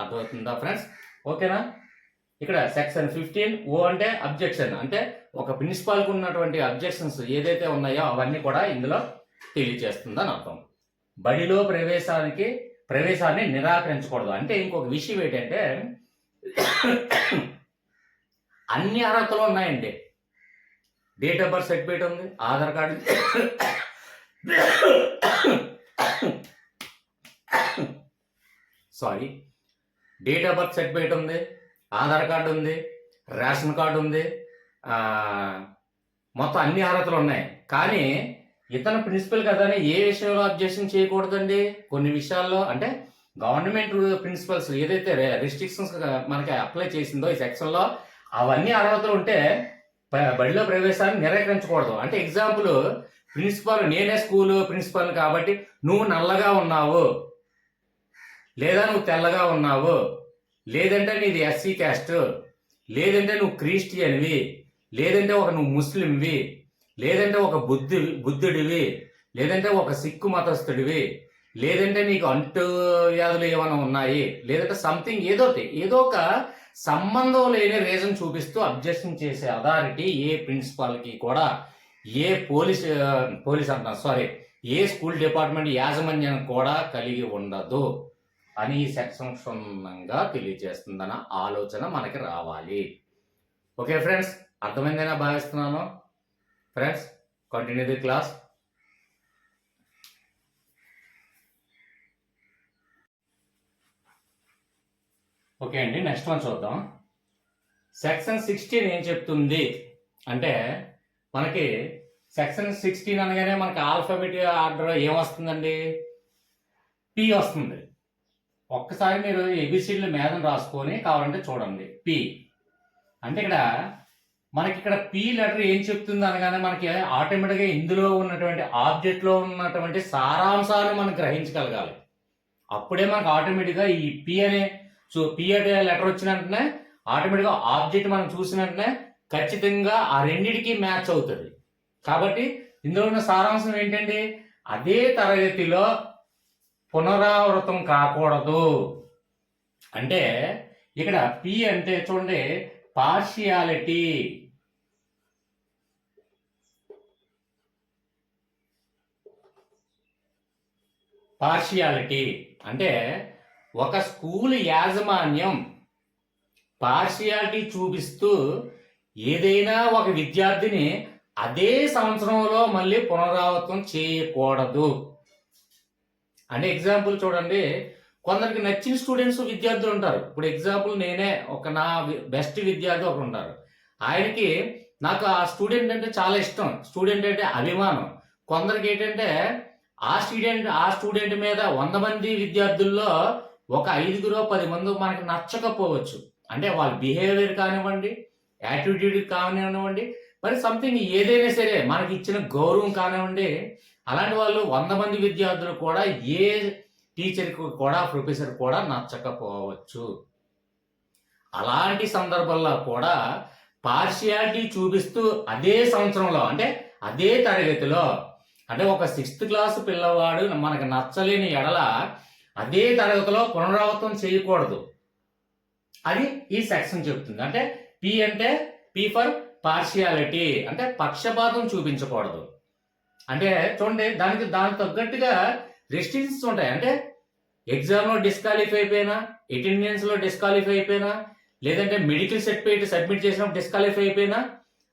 అర్థమవుతుందా ఫ్రెండ్స్? ఓకేనా? ఇక్కడ సెక్షన్ 15 ఓ అంటే అబ్జెక్షన్, అంటే ఒక ప్రిన్సిపాల్కి ఉన్నటువంటి అబ్జెక్షన్స్ ఏదైతే ఉన్నాయో అవన్నీ కూడా ఇందులో తెలియజేస్తుందని అర్థం. బడిలో ప్రవేశాన్ని నిరాకరించకూడదు అంటే ఇంకొక విషయం ఏంటంటే అన్ని అర్హతలు ఉన్నాయండి. డేట్ ఆఫ్ బర్త్ సర్టిఫికేట్ ఉంది, Aadhaar card date of birth certificate ఉంది, ఆధార్ కార్డు ఉంది, రేషన్ కార్డు ఉంది, మొత్తం అన్ని అర్హతలు ఉన్నాయి. కానీ ఇతను ప్రిన్సిపల్ కదా అని ఏ విషయంలో అబ్జెక్షన్ చేయకూడదండి. కొన్ని విషయాల్లో అంటే గవర్నమెంట్ ప్రిన్సిపల్స్ ఏదైతే రెస్ట్రిక్షన్స్ మనకి అప్లై చేసిందో ఈ సెక్షన్లో అవన్నీ అర్హతలు ఉంటే బడిలో ప్రవేశాన్ని నిరాకరించకూడదు. అంటే ఎగ్జాంపుల్ ప్రిన్సిపల్, నేనే స్కూల్ ప్రిన్సిపల్ కాబట్టి నువ్వు నల్లగా ఉన్నావు లేదా నువ్వు తెల్లగా ఉన్నావు, లేదంటే నీది ఎస్సీ క్యాస్ట్, లేదంటే నువ్వు క్రిస్టియన్వి, లేదంటే నువ్వు ముస్లింవి, లేదంటే ఒక బుద్ధుడివి, లేదంటే ఒక సిక్కు మతస్థుడివి, లేదంటే నీకు అంటు వ్యాధులు ఏమైనా ఉన్నాయి, లేదంటే సంథింగ్ ఏదో ఒక సంబంధం లేని రీజన్ చూపిస్తూ అబ్జెక్షన్ చేసే అథారిటీ ఏ ప్రిన్సిపాల్కి కూడా, ఏ ఏ స్కూల్ డిపార్ట్మెంట్ యాజమాన్యం కూడా కలిగి ఉండదు అని ఈ సెక్షన్ క్షుణ్ణంగా తెలియజేస్తుందన్న ఆలోచన మనకి రావాలి. ఓకే ఫ్రెండ్స్, అర్థమైందైనా భావిస్తున్నాను. Friends, continue the class. Okay అండి, నెక్స్ట్ వన్ చూద్దాం. సెక్షన్ 16 ఏం చెప్తుంది అంటే మనకి సెక్షన్ 16 అనగానే మనకి ఆల్ఫాబెట్ ఆర్డర్ ఏమొస్తుందండి, పి వస్తుంది. ఒక్కసారి మీరు ఏబిసిడ్ల మీదన రాసుకొని కావాలంటే చూడండి. పి అంటే ఇక్కడ మనకి ఇక్కడ పి లెటర్ ఏం చెప్తుంది అనగానే మనకి ఆటోమేటిక్గా ఇందులో ఉన్నటువంటి ఆబ్జెక్ట్లో ఉన్నటువంటి సారాంశాన్ని మనం గ్రహించగలగాలి. అప్పుడే మనకు ఆటోమేటిక్గా ఈ పి అనే పి అనే లెటర్ వచ్చిన వెంటనే ఆటోమేటిక్గా ఆబ్జెక్ట్ మనం చూసిన వెంటనే ఖచ్చితంగా ఆ రెండిటికి మ్యాచ్ అవుతుంది. కాబట్టి ఇందులో ఉన్న సారాంశం ఏంటండి, అదే తరగతిలో పునరావృతం కాకూడదు. అంటే ఇక్కడ పి అంటే చూడండి పార్షియాలిటీ. పార్షియాలిటీ అంటే ఒక స్కూల్ యాజమాన్యం పార్షియాలిటీ చూపిస్తూ ఏదైనా ఒక విద్యార్థిని అదే సంవత్సరంలో మళ్ళీ పునరావృతం చేయకూడదు. అంటే ఎగ్జాంపుల్ చూడండి, కొందరికి నచ్చిన స్టూడెంట్స్ విద్యార్థులు ఉంటారు. ఇప్పుడు ఎగ్జాంపుల్ నేనే నా బెస్ట్ విద్యార్థి ఒకరు ఉంటారు. ఆయనకి నాకు ఆ స్టూడెంట్ అంటే చాలా ఇష్టం, స్టూడెంట్ అంటే అభిమానం. కొందరికి ఏంటంటే ఆ స్టూడెంట్ మీద 100 మంది విద్యార్థుల్లో ఒక 5 10 మంది మనకి నచ్చకపోవచ్చు. అంటే వాళ్ళ బిహేవియర్ కానివ్వండి, యాటిట్యూడ్ కానివ్వండి, మరి సంథింగ్ ఏదైనా సరే మనకి ఇచ్చిన గౌరవం కానివ్వండి, అలాంటి వాళ్ళు 100 మంది విద్యార్థులు కూడా ఏ టీచర్కి కూడా ప్రొఫెసర్ కూడా నచ్చకపోవచ్చు. అలాంటి సందర్భంలో కూడా పార్షియాలిటీ చూపిస్తూ అదే సంవత్సరంలో అంటే అదే తరగతిలో అంటే ఒక 6th క్లాస్ పిల్లవాడు మనకు నచ్చలేని ఎడల అదే తరగతిలో పునరావృతం చేయకూడదు. అది ఈ సెక్షన్ చెప్తుంది. అంటే పి అంటే పి ఫర్ పార్షియాలిటీ అంటే పక్షపాతం చూపించకూడదు. అంటే చూడండి దానికి తగ్గట్టుగా రెస్ట్రిక్షన్స్ ఉంటాయి. అంటే ఎగ్జామ్లో డిస్క్వాలిఫై అయిపోయినా, అటెండెన్స్లో డిస్క్వాలిఫై అయిపోయినా, లేదంటే మెడికల్ సర్టిఫికేట్ సబ్మిట్ చేసినప్పుడు డిస్క్వాలిఫై అయిపోయినా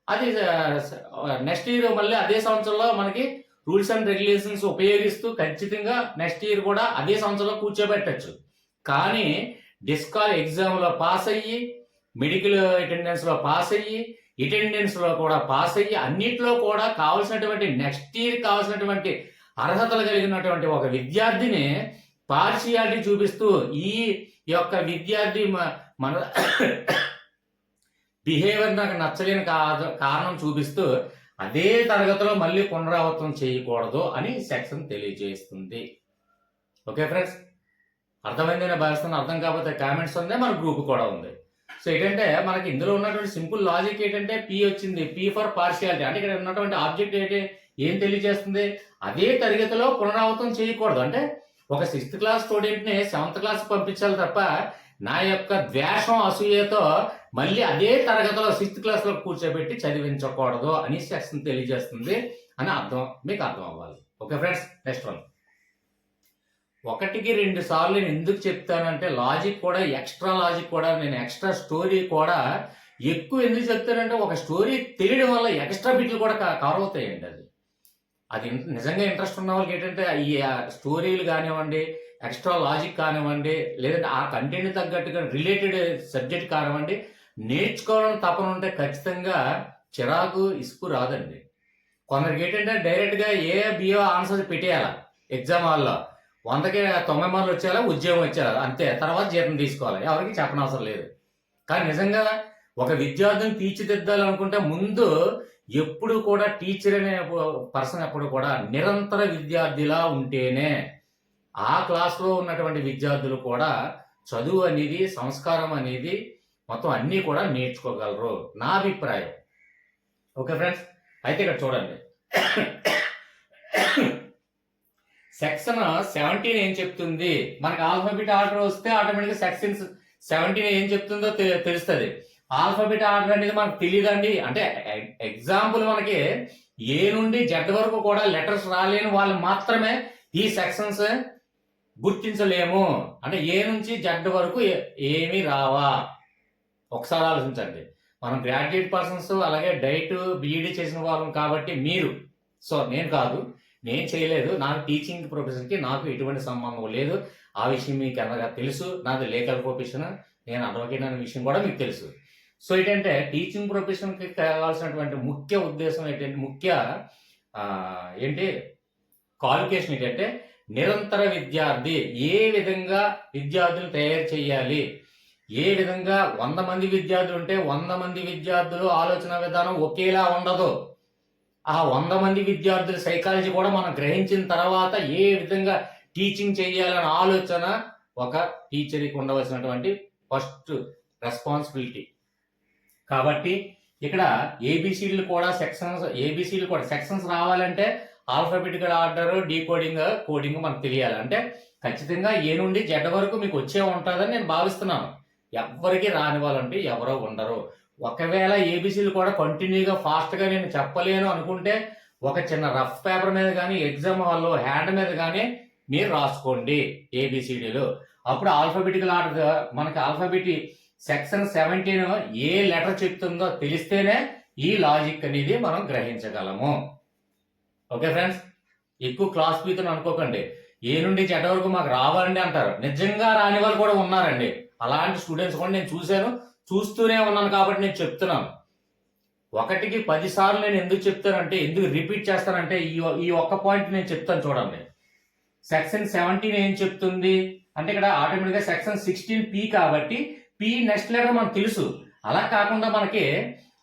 అది నెక్స్ట్ ఇయర్ మళ్ళీ అదే సంవత్సరంలో మనకి రూల్స్ అండ్ రెగ్యులేషన్స్ ఉపయోగిస్తూ ఖచ్చితంగా నెక్స్ట్ ఇయర్ కూడా అదే సంవత్సరంలో కూర్చోబెట్టచ్చు. కానీ ఎగ్జామ్లో పాస్ అయ్యి, మెడికల్ అటెండెన్స్లో పాస్ అయ్యి, అటెండెన్స్లో కూడా పాస్ అయ్యి, అన్నిట్లో కూడా కావాల్సినటువంటి నెక్స్ట్ ఇయర్ కావాల్సినటువంటి అర్హతలు కలిగినటువంటి ఒక విద్యార్థిని పార్షియాలిటీ చూపిస్తూ ఈ యొక్క విద్యార్థి మన బిహేవియర్ నాకు నచ్చలేని కారణం చూపిస్తూ అదే తరగతిలో మళ్ళీ పునరావృతం చేయకూడదు అని సెక్షన్ తెలియజేస్తుంది. ఓకే ఫ్రెండ్స్, అర్థమైందని భావిస్తాను. అర్థం కాకపోతే కామెంట్స్ ఉంది, మన గ్రూప్ కూడా ఉంది. సో ఏంటంటే మనకి ఇందులో ఉన్నటువంటి సింపుల్ లాజిక్ ఏంటంటే పి వచ్చింది, పి ఫర్ పార్షియాలిటీ అంటే ఇక్కడ ఉన్నటువంటి ఆబ్జెక్ట్ ఏం తెలియజేస్తుంది, అదే తరగతిలో పునరావృతం చేయకూడదు. అంటే ఒక 6th క్లాస్ స్టూడెంట్ని 7th క్లాస్ పంపించాలి తప్ప నా యొక్క ద్వేషం అసూయతో మళ్ళీ అదే తరగతిలో 6th క్లాస్లో కూర్చోబెట్టి చదివించకూడదు అని సెక్షన్ తెలియజేస్తుంది అని మీకు అర్థం అవ్వాలి. Okay friends, next one. 1కి 2 సార్లు నేను ఎందుకు చెప్తానంటే లాజిక్ కూడా, ఎక్స్ట్రా లాజిక్ కూడా, నేను ఎక్స్ట్రా స్టోరీ కూడా ఎక్కువ ఎందుకు చెప్తానంటే ఒక స్టోరీ తెలియడం వల్ల ఎక్స్ట్రా బిట్లు కూడా కవర్ అవుతాయండి. అది నిజంగా ఇంట్రెస్ట్ ఉన్న వాళ్ళకి ఏంటంటే ఈ స్టోరీలు కానివ్వండి, ఎక్స్ట్రా లాజిక్ కానివ్వండి, లేదంటే ఆ కంటెంట్ తగ్గట్టుగా రిలేటెడ్ సబ్జెక్ట్ కానివ్వండి, నేర్చుకోవాలని తపన ఉంటే ఖచ్చితంగా చిరాకు ఇసుకు రాదండి. కొందరికి ఏంటంటే డైరెక్ట్గా ఏ బిఓ ఆన్సర్ పెట్టేయాలి ఎగ్జామ్ హాల్లో, 100కి 90 మార్కులు వచ్చేలా ఉద్యోగం వచ్చేలా అంతే, తర్వాత జీతం తీసుకోవాలి, ఎవరికి చెప్పనవసరం లేదు. కానీ నిజంగా ఒక విద్యార్థిని తీర్చిదిద్దాలనుకుంటే ముందు ఎప్పుడు కూడా టీచర్ అనే పర్సన్ ఎప్పుడు కూడా నిరంతర విద్యార్థిలా ఉంటేనే ఆ క్లాస్లో ఉన్నటువంటి విద్యార్థులు కూడా చదువు అనేది, సంస్కారం అనేది మొత్తం అన్నీ కూడా నేర్చుకోగలరు, నా అభిప్రాయం. ఓకే ఫ్రెండ్స్, అయితే ఇక్కడ చూడండి సెక్షన్ 17 ఏం చెప్తుంది. మనకి ఆల్ఫాబెట్ ఆర్డర్ వస్తే ఆటోమేటిక్గా సెక్షన్ 17 ఏం చెప్తుందో తెలుస్తుంది. ఆల్ఫాబెట్ ఆర్డర్ అనేది మనకు తెలియదండి. అంటే ఎగ్జాంపుల్ మనకి ఏ నుండి జెడ్ వరకు కూడా లెటర్స్ రాలేని వాళ్ళు మాత్రమే ఈ సెక్షన్స్ గుర్తించలేము. అంటే ఏ నుంచి జెడ్ వరకు ఏమీ రావా, ఒకసారి ఆలోచించండి. మనం గ్రాడ్యుయేట్ పర్సన్స్ అలాగే డైట్ బీఈడీ చేసిన వాళ్ళం కాబట్టి మీరు, సో నేను కాదు, నేను చేయలేదు, నాకు టీచింగ్ ప్రొఫెషన్కి నాకు ఎటువంటి సంబంధం లేదు. ఆ విషయం మీకు అందరిగా తెలుసు. నాది లీగల్ ప్రొఫెషన్, నేను అడ్వకేట్ అనే విషయం కూడా మీకు తెలుసు. సో ఏంటంటే టీచింగ్ ప్రొఫెషన్కి కావాల్సినటువంటి ముఖ్య ఉద్దేశం ఏంటంటే, క్వాలిఫికేషన్ ఏంటంటే నిరంతర విద్యార్థి, ఏ విధంగా విద్యార్థులు తయారు చేయాలి, ఏ విధంగా 100 మంది విద్యార్థులు ఉంటే 100 మంది విద్యార్థులు ఆలోచన విధానం ఒకేలా ఉండదు. ఆ 100 మంది విద్యార్థుల సైకాలజీ కూడా మనం గ్రహించిన తర్వాత ఏ విధంగా టీచింగ్ చేయాలనే ఆలోచన ఒక టీచర్కి ఉండవలసినటువంటి ఫస్ట్ రెస్పాన్సిబిలిటీ. కాబట్టి ఇక్కడ ఏబిసిడీలు కూడా సెక్షన్స్ రావాలంటే ఆల్ఫాబెటికల్ ఆర్డర్, డీకోడింగ్, కోడింగ్ మనకు తెలియాలి. అంటే ఖచ్చితంగా ఏ నుండి జెడ్ వరకు మీకు వచ్చే ఉంటుందని నేను భావిస్తున్నాను. ఎవ్వరికి రాని వాళ్ళంటే ఎవరో ఉండరు. ఒకవేళ ఏబిసిలు కూడా కంటిన్యూగా ఫాస్ట్గా నేను చెప్పలేను అనుకుంటే ఒక చిన్న రఫ్ పేపర్ మీద కానీ ఎగ్జామ్ హాల్లో హ్యాండ్ మీద కానీ మీరు రాసుకోండి ఏబిసిడీలు. అప్పుడు ఆల్ఫాబెటికల్ ఆర్డర్ మనకి సెక్షన్ 17 ఏ లెటర్ చెప్తుందో తెలిస్తేనే ఈ లాజిక్ అనేది మనం గ్రహించగలము. ఓకే ఫ్రెండ్స్, ఎక్కువ క్లాస్ పీతుని అనుకోకండి. ఏ నుండి జెడ్ వరకు మాకు రావాలండి అంటారు. నిజంగా రాని వాళ్ళు కూడా ఉన్నారండి. అలాంటి స్టూడెంట్స్ కూడా నేను చూశాను, చూస్తూనే ఉన్నాను. కాబట్టి నేను చెప్తున్నాను. 1కి 10 సార్లు నేను ఎందుకు చెప్తానంటే, ఎందుకు రిపీట్ చేస్తానంటే ఈ ఒక్క పాయింట్ నేను చెప్తాను చూడండి. సెక్షన్ 17 ఏం చెప్తుంది అంటే ఇక్కడ ఆటోమేటిక్గా సెక్షన్ 16P కాబట్టి P నెక్స్ట్ లెటర్ మనకు తెలుసు. అలా కాకుండా మనకి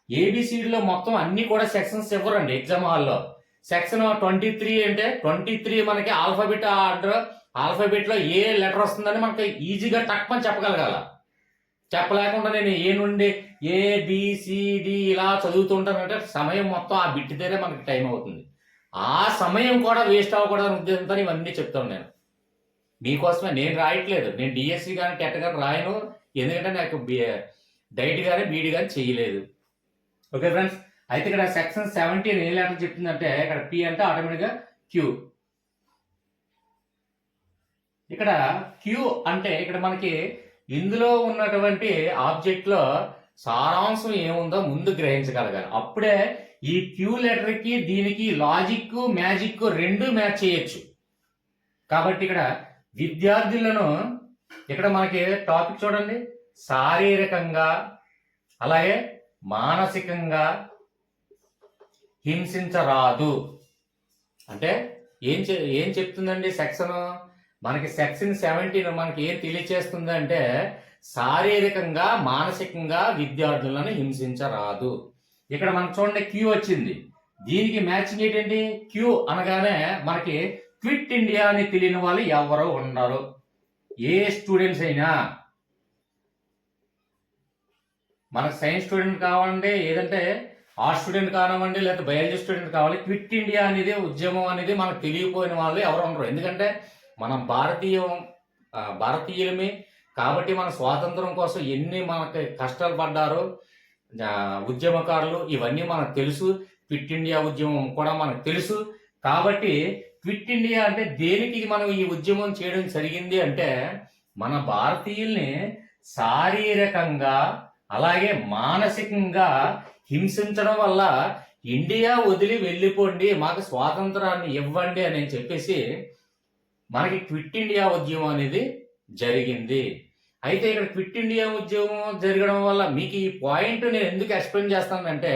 ఏబిసిడిలో మొత్తం అన్ని కూడా సెక్షన్స్ ఇవ్వరండి ఎగ్జామ్ హాల్లో. సెక్షన్ 23 అంటే 23 మనకి ఆల్ఫాబెట్ లో ఏ లెటర్ వస్తుందని మనకి ఈజీగా టక్మని చెప్పగలగాల. చెప్పలేకుండా నేను ఏ నుండి ABCD ఇలా చదువుతుంటానంటే సమయం మొత్తం ఆ బిట్ దగ్గరే మనకి టైం అవుతుంది. ఆ సమయం కూడా వేస్ట్ అవ్వకూడదని ఉద్దేశంతో ఇవన్నీ చెప్తాను నేను. మీకోసమే నేను రాయట్లేదు. నేను డిఎస్సి కానీ టెట్ కానీ రాయను. ఎందుకంటే నాకు డైట్ కానీ బీడీ కానీ చేయలేదు. ఓకే ఫ్రెండ్స్, అయితే ఇక్కడ సెక్షన్ 17 ఏ లెటర్ చెప్తుందంటే ఇక్కడ P అంటే ఆటోమేటిక్గా Q. ఇక్కడ Q అంటే ఇక్కడ మనకి ఇందులో ఉన్నటువంటి ఆబ్జెక్ట్ లో సారాంశం ఏముందో ముందు గ్రహించగలగాలి. అప్పుడే ఈ Q లెటర్ కి దీనికి లాజిక్ మ్యాజిక్ రెండు మ్యాచ్ చేయొచ్చు. కాబట్టి ఇక్కడ విద్యార్థులను ఇక్కడ మనకి టాపిక్ చూడండి, శారీరకంగా అలాగే మానసికంగా హింసించరాదు. అంటే ఏం చెప్తుందండి సెక్షన్ మనకి సెక్షన్ 17 మనకి ఏం తెలియచేస్తుంది అంటే శారీరకంగా మానసికంగా విద్యార్థులను హింసించరాదు. ఇక్కడ మనకు చూడండి Q వచ్చింది. దీనికి మ్యాచింగ్ ఏంటండి? Q అనగానే మనకి క్విట్ ఇండియా అని తెలియని వాళ్ళు ఎవరో ఉండరు. ఏ స్టూడెంట్స్ అయినా, మనకు సైన్స్ స్టూడెంట్ కావాలండి, ఏదంటే ఆర్ట్స్ స్టూడెంట్ కానివ్వండి, లేదా బయాలజీ స్టూడెంట్ కావాలి, క్విట్ ఇండియా అనేది ఉద్యమం అనేది మనకు తెలియపోయిన వాళ్ళు ఎవరు ఉండరు. ఎందుకంటే మనం భారతీయులమే కాబట్టి మన స్వాతంత్రం కోసం ఎన్ని మనకి కష్టాలు పడ్డారో ఉద్యమకారులు, ఇవన్నీ మనకు తెలుసు. క్విట్ ఇండియా ఉద్యమం కూడా మనకు తెలుసు. కాబట్టి క్విట్ ఇండియా అంటే దేనికి మనం ఈ ఉద్యమం చేయడం జరిగింది అంటే మన భారతీయుల్ని శారీరకంగా అలాగే మానసికంగా హింసించడం వల్ల ఇండియా వదిలి వెళ్ళిపోండి, మాకు స్వాతంత్రాన్ని ఇవ్వండి అని చెప్పేసి మనకి క్విట్ ఇండియా ఉద్యమం అనేది జరిగింది. అయితే ఇక్కడ క్విట్ ఇండియా ఉద్యమం జరగడం వల్ల మీకు ఈ పాయింట్ నేను ఎందుకు ఎక్స్ప్లెయిన్ చేస్తానంటే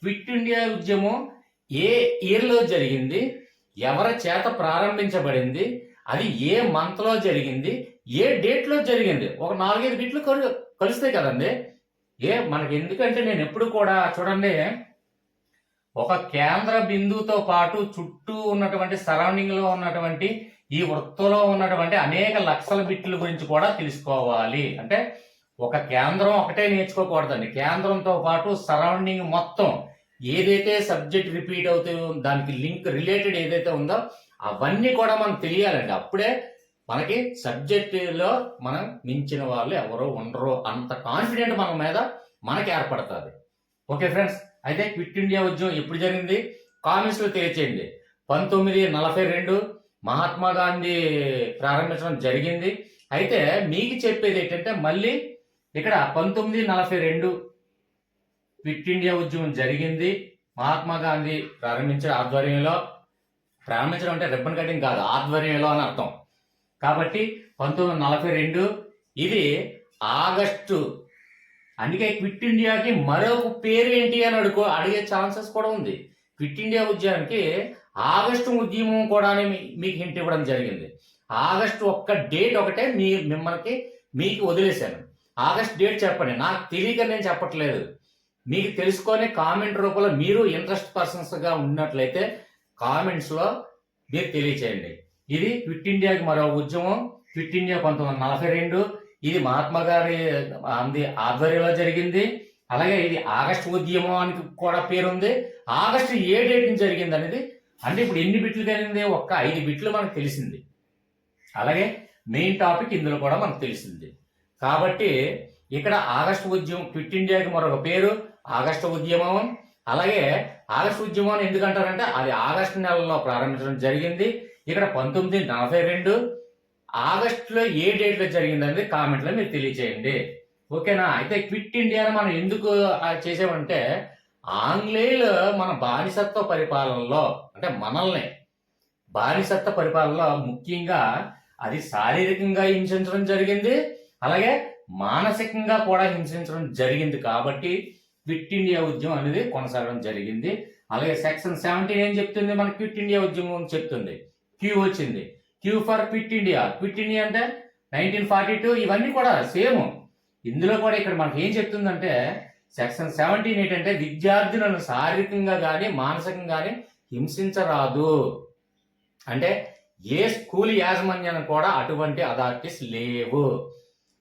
క్విట్ ఇండియా ఉద్యమం ఏ ఇయర్లో జరిగింది, ఎవరి చేత ప్రారంభించబడింది, అది ఏ మంత్లో జరిగింది, ఏ డేట్లో జరిగింది, ఒక 4-5 బిట్లు కలుస్తాయి కదండి. మనకి ఎందుకంటే నేను ఎప్పుడు కూడా చూడండి, ఒక కేంద్ర బిందువుతో పాటు చుట్టూ ఉన్నటువంటి సరౌండింగ్ లో ఉన్నటువంటి ఈ వృత్తంలో ఉన్నటువంటి అనేక లక్షల బిట్ల గురించి కూడా తెలుసుకోవాలి. అంటే ఒక కేంద్రం ఒకటే నేర్చుకోకూడదండి. కేంద్రంతో పాటు సరౌండింగ్ మొత్తం ఏదైతే సబ్జెక్ట్ రిపీట్ అవుతుందో దానికి లింక్ రిలేటెడ్ ఏదైతే ఉందో అవన్నీ కూడా మనకు తెలియాలండి. అప్పుడే మనకి సబ్జెక్టులో మనం మించిన వాళ్ళు ఎవరో ఉండరు, అంత కాన్ఫిడెంట్ మన మీద మనకి ఏర్పడుతుంది. ఓకే ఫ్రెండ్స్, అయితే క్విట్ ఇండియా ఉద్యమం ఎప్పుడు జరిగింది కామెంట్స్ లో తెలియచేయండి. 1942 మహాత్మా గాంధీ ప్రారంభించడం జరిగింది. అయితే మీకు చెప్పేది ఏంటంటే మళ్ళీ ఇక్కడ 1942 క్విట్ ఇండియా ఉద్యమం జరిగింది. మహాత్మా గాంధీ ప్రారంభించడం అంటే రిబ్బన్ కటింగ్ కాదు, ఆధ్వర్యంలో అని అర్థం. కాబట్టి 1942 ఇది ఆగస్టు. అందుకే క్విట్ ఇండియాకి మరొక పేరు ఏంటి అని అడిగే ఛాన్సెస్ కూడా ఉంది. క్విట్ ఇండియా ఉద్యమానికి ఆగస్టు ఉద్యమం కూడా మీకు హింట్ ఇవ్వడం జరిగింది. ఆగస్టు ఒక్క డేట్ ఒకటే మిమ్మల్ని మీకు వదిలేశాను. ఆగస్ట్ డేట్ చెప్పండి. నాకు తెలియక నేను చెప్పట్లేదు, మీకు తెలుసుకొని కామెంట్ రూపంలో మీరు ఇంట్రెస్ట్ పర్సన్స్గా ఉన్నట్లయితే కామెంట్స్లో మీరు తెలియచేయండి. ఇది క్విట్ ఇండియాకి మరో ఉద్యమం. Quit India 1942. ఇది మహాత్మా గారి ఆధ్వర్యంలో జరిగింది. అలాగే ఇది ఆగస్టు ఉద్యమానికి కూడా పేరుంది. ఆగస్టు ఏ డేట్ జరిగింది అనేది, అంటే ఇప్పుడు ఎన్ని బిట్లు కలిగింది, ఒక్క 5 బిట్లు మనకు తెలిసింది. అలాగే మెయిన్ టాపిక్ ఇందులో కూడా మనకు తెలిసింది. కాబట్టి ఇక్కడ ఆగస్టు ఉద్యమం, క్విట్ ఇండియాకి మరొక పేరు ఆగస్టు ఉద్యమం. అలాగే ఆగస్టు ఉద్యమం ఎందుకంటారంటే అది ఆగస్టు నెలలో ప్రారంభించడం జరిగింది. ఇక్కడ 1942 ఆగస్టులో ఏ డేట్లో జరిగింది అనేది కామెంట్లో మీరు తెలియచేయండి. ఓకేనా? అయితే క్విట్ ఇండియాను మనం ఎందుకు చేసామంటే, ఆంగ్లేయులు మన బానిసత్వ పరిపాలనలో, అంటే మనల్ని బానిసత్వ పరిపాలనలో ముఖ్యంగా అది శారీరకంగా హింసించడం జరిగింది, అలాగే మానసికంగా కూడా హింసించడం జరిగింది. కాబట్టి క్విట్ ఇండియా ఉద్యమం అనేది కొనసాగడం జరిగింది. అలాగే సెక్షన్ 17 ఏం చెప్తుంది, మన క్విట్ ఇండియా ఉద్యమం చెప్తుంది. క్యూ వచ్చింది, Q for quit India. Quit India అంటే 1942. ఇవన్నీ కూడా సేమ్. ఇందులో కూడా ఇక్కడ మనకి ఏం చెప్తుందంటే సెక్షన్ 17 ఏంటంటే విద్యార్థులను శారీరకంగా కానీ మానసికంగా కానీ హింసించరాదు. అంటే ఏ స్కూల్ యాజమాన్యాన్ని కూడా అటువంటి అథారిటీస్ లేవు.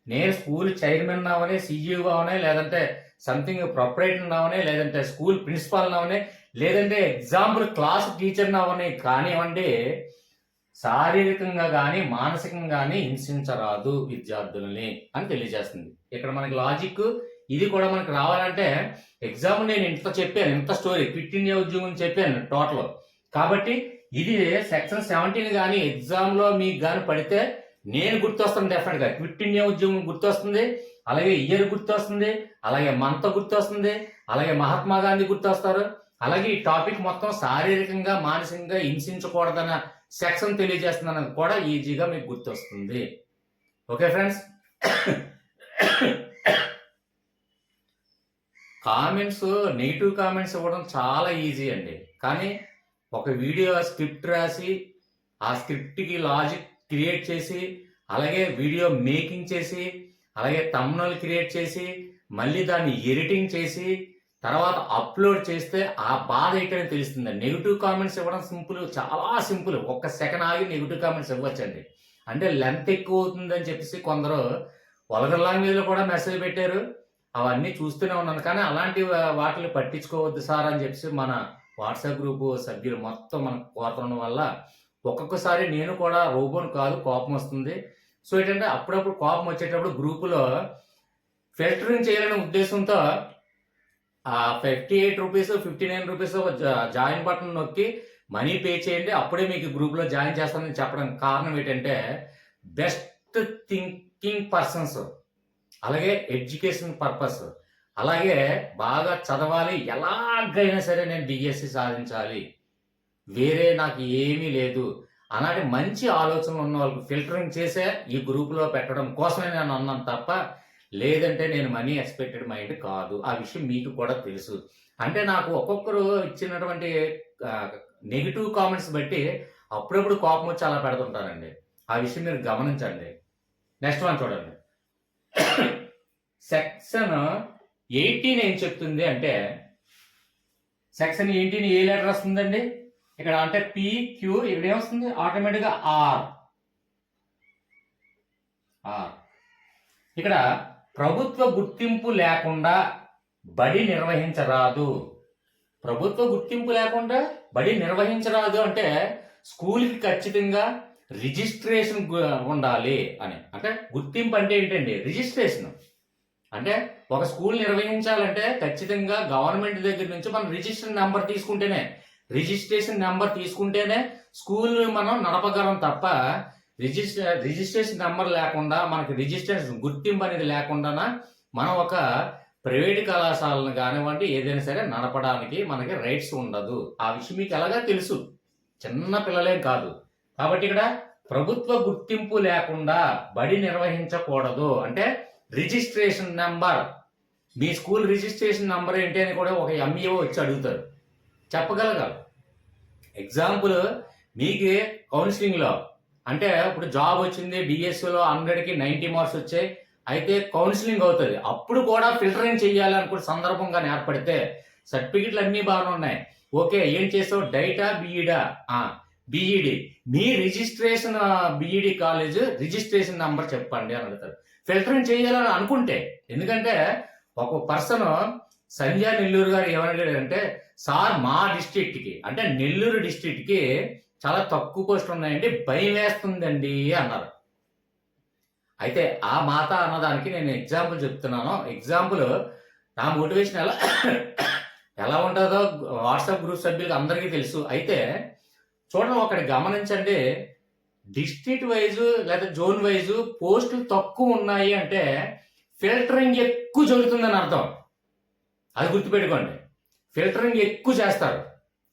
నేను స్కూల్ చైర్మన్ అవనే, సిఇఓ అవనే, లేదంటే సంథింగ్ ప్రొపరేటర్ అవనే, లేదంటే స్కూల్ ప్రిన్సిపాల్ అవనే, లేదంటే ఎగ్జాంపుల్ క్లాస్ టీచర్ అవనే కానివ్వండి, శారీరకంగా కానీ మానసికంగా కానీ హింసించరాదు విద్యార్థులని అని తెలియజేస్తుంది. ఇక్కడ మనకి లాజిక్ ఇది కూడా మనకి రావాలంటే ఎగ్జామ్ నేను ఇంత చెప్పాను, ఇంత స్టోరీ క్విట్ ఇండియా ఉద్యమం చెప్పాను టోటల్. కాబట్టి ఇది సెక్షన్ 17 కానీ ఎగ్జామ్లో మీకు కానీ పడితే నేను గుర్తొస్తాను డెఫినెట్గా. క్విట్ ఇండియా ఉద్యమం గుర్తొస్తుంది, అలాగే ఇయర్ గుర్తొస్తుంది, అలాగే మంత్ గుర్తొస్తుంది, అలాగే మహాత్మా గాంధీ గుర్తొస్తారు. అలాగే ఈ టాపిక్ మొత్తం శారీరకంగా మానసికంగా హింసించకూడదన్న సెక్షన్ తెలియజేస్తుందన్నది కూడా ఈజీగా మీకు గుర్తొస్తుంది. Okay friends, comments, negative comments ఇవ్వడం చాలా ఈజీ అండి. కానీ ఒక వీడియో స్క్రిప్ట్ రాసి ఆ స్క్రిప్ట్కి లాజిక్ క్రియేట్ చేసి, అలాగే వీడియో మేకింగ్ చేసి, అలాగే థంబ్నెయిల్ క్రియేట్ చేసి, మళ్ళీ దాన్ని ఎడిటింగ్ చేసి తర్వాత అప్లోడ్ చేస్తే ఆ బాధ ఏంటని తెలుస్తుంది. నెగిటివ్ కామెంట్స్ ఇవ్వడం సింపుల్, చాలా సింపుల్. ఒక్క సెకండ్ ఆగి నెగిటివ్ కామెంట్స్ ఇవ్వచ్చండి. అంటే లెంత్ ఎక్కువ అవుతుందని చెప్పేసి కొందరు వల్గర్ లాంగ్వేజ్లో కూడా మెసేజ్ పెట్టారు. అవన్నీ చూస్తూనే ఉన్నాను. కానీ అలాంటి వాటిని పట్టించుకోవద్దు సార్ అని చెప్పేసి మన వాట్సాప్ గ్రూపు సభ్యులు మొత్తం మనకు కోరుతుండడం వల్ల ఒక్కొక్కసారి నేను కూడా రోబోని కాదు, కోపం వస్తుంది. సో ఏంటంటే అప్పుడప్పుడు కోపం వచ్చేటప్పుడు గ్రూపులో ఫిల్టరింగ్ చేయాలనే ఉద్దేశంతో 58 రూపీస్ 59 రూపీస్ జాయిన్ బటన్ నొక్కి మనీ పే చేయండి, అప్పుడే మీకు గ్రూప్లో జాయిన్ చేస్తానని చెప్పడం కారణం ఏంటంటే బెస్ట్ థింకింగ్ పర్సన్స్, అలాగే ఎడ్యుకేషన్ పర్పస్, అలాగే బాగా చదవాలి, ఎలాగైనా సరే నేను బిఎస్సి సాధించాలి, వేరే నాకు ఏమీ లేదు అలాంటి మంచి ఆలోచనలు ఉన్న వాళ్ళకి ఫిల్టరింగ్ చేసే ఈ గ్రూప్లో పెట్టడం కోసమే నేను అన్నాను తప్ప, లేదంటే నేను మనీ ఎక్స్పెక్టెడ్ మైండ్ కాదు. ఆ విషయం మీకు కూడా తెలుసు. అంటే నాకు ఒక్కొక్కరు ఇచ్చినటువంటి నెగిటివ్ కామెంట్స్ బట్టి అప్పుడప్పుడు కోపం వచ్చి అలా పెడుతుంటానండి. ఆ విషయం మీరు గమనించండి. నెక్స్ట్ వన్ చూడండి. సెక్షన్ 18 ఏం చెప్తుంది అంటే, సెక్షన్ 18 ఏ లెటర్ వస్తుందండి ఇక్కడ అంటే PQ, ఇక్కడ ఏమొస్తుంది ఆటోమేటిక్గా R. ఇక్కడ ప్రభుత్వ గుర్తింపు లేకుండా బడి నిర్వహించరాదు. ప్రభుత్వ గుర్తింపు లేకుండా బడి నిర్వహించరాదు అంటే స్కూల్కి ఖచ్చితంగా రిజిస్ట్రేషన్ ఉండాలి అని. అంటే గుర్తింపు అంటే ఏంటండి, రిజిస్ట్రేషన్. అంటే ఒక స్కూల్ నిర్వహించాలంటే ఖచ్చితంగా గవర్నమెంట్ దగ్గర నుంచి మనం రిజిస్ట్రేషన్ నెంబర్ తీసుకుంటేనే స్కూల్ మనం నడపగలం తప్ప రిజిస్ట్రేషన్ నెంబర్ లేకుండా, మనకి రిజిస్ట్రేషన్ గుర్తింపు అనేది లేకుండా మనం ఒక ప్రైవేట్ కళాశాలను కానివ్వండి ఏదైనా సరే నడపడానికి మనకి రైట్స్ ఉండదు. ఆ విషయం మీకు ఎలాగా తెలుసు, చిన్న పిల్లలేం కాదు. కాబట్టి ఇక్కడ ప్రభుత్వ గుర్తింపు లేకుండా బడి నిర్వహించకూడదు అంటే రిజిస్ట్రేషన్ నెంబర్, మీ స్కూల్ రిజిస్ట్రేషన్ నెంబర్ ఏంటి అని కూడా ఒక ఎంఈఓ వచ్చి అడుగుతారు, చెప్పగలగాలి. ఎగ్జాంపుల్ మీకు కౌన్సిలింగ్లో అంటే ఇప్పుడు జాబ్ వచ్చింది, డిఎస్సిలో 100కి 90 మార్క్స్ వచ్చాయి, అయితే కౌన్సిలింగ్ అవుతుంది. అప్పుడు కూడా ఫిల్టరింగ్ చేయాలనుకునే సందర్భంగా ఏర్పడితే సర్టిఫికెట్లు అన్నీ బాగానే ఉన్నాయి, ఓకే, ఏం చేసావు, డైటా బీఈడా, బీఈడి, మీ registration B E D college registration number చెప్పండి అని అడుగుతారు. ఫిల్టరింగ్ చేయాలని అనుకుంటే, ఎందుకంటే ఒక పర్సన్ సంధ్యా నెల్లూరు గారు ఏమన్నాడంటే, సార్ మా డిస్ట్రిక్ట్కి అంటే నెల్లూరు డిస్ట్రిక్ట్కి చాలా తక్కువ పోస్టులు ఉన్నాయండి, భయం వేస్తుందండి అన్నారు. అయితే ఆ మాట అన్నదానికి నేను ఎగ్జాంపుల్ చెప్తున్నాను. ఎగ్జాంపుల్ నా మోటివేషన్ ఎలా ఉంటుందో వాట్సాప్ గ్రూప్ సభ్యులకు అందరికీ తెలుసు. అయితే చూడండి, ఒకటి గమనించండి, డిస్ట్రిక్ట్ వైజ్ లేదా జోన్ వైజ్ పోస్టులు తక్కువ ఉన్నాయి అంటే ఫిల్టరింగ్ ఎక్కువ జరుగుతుందని అర్థం. అది గుర్తుపెట్టుకోండి, ఫిల్టరింగ్ ఎక్కువ చేస్తారు.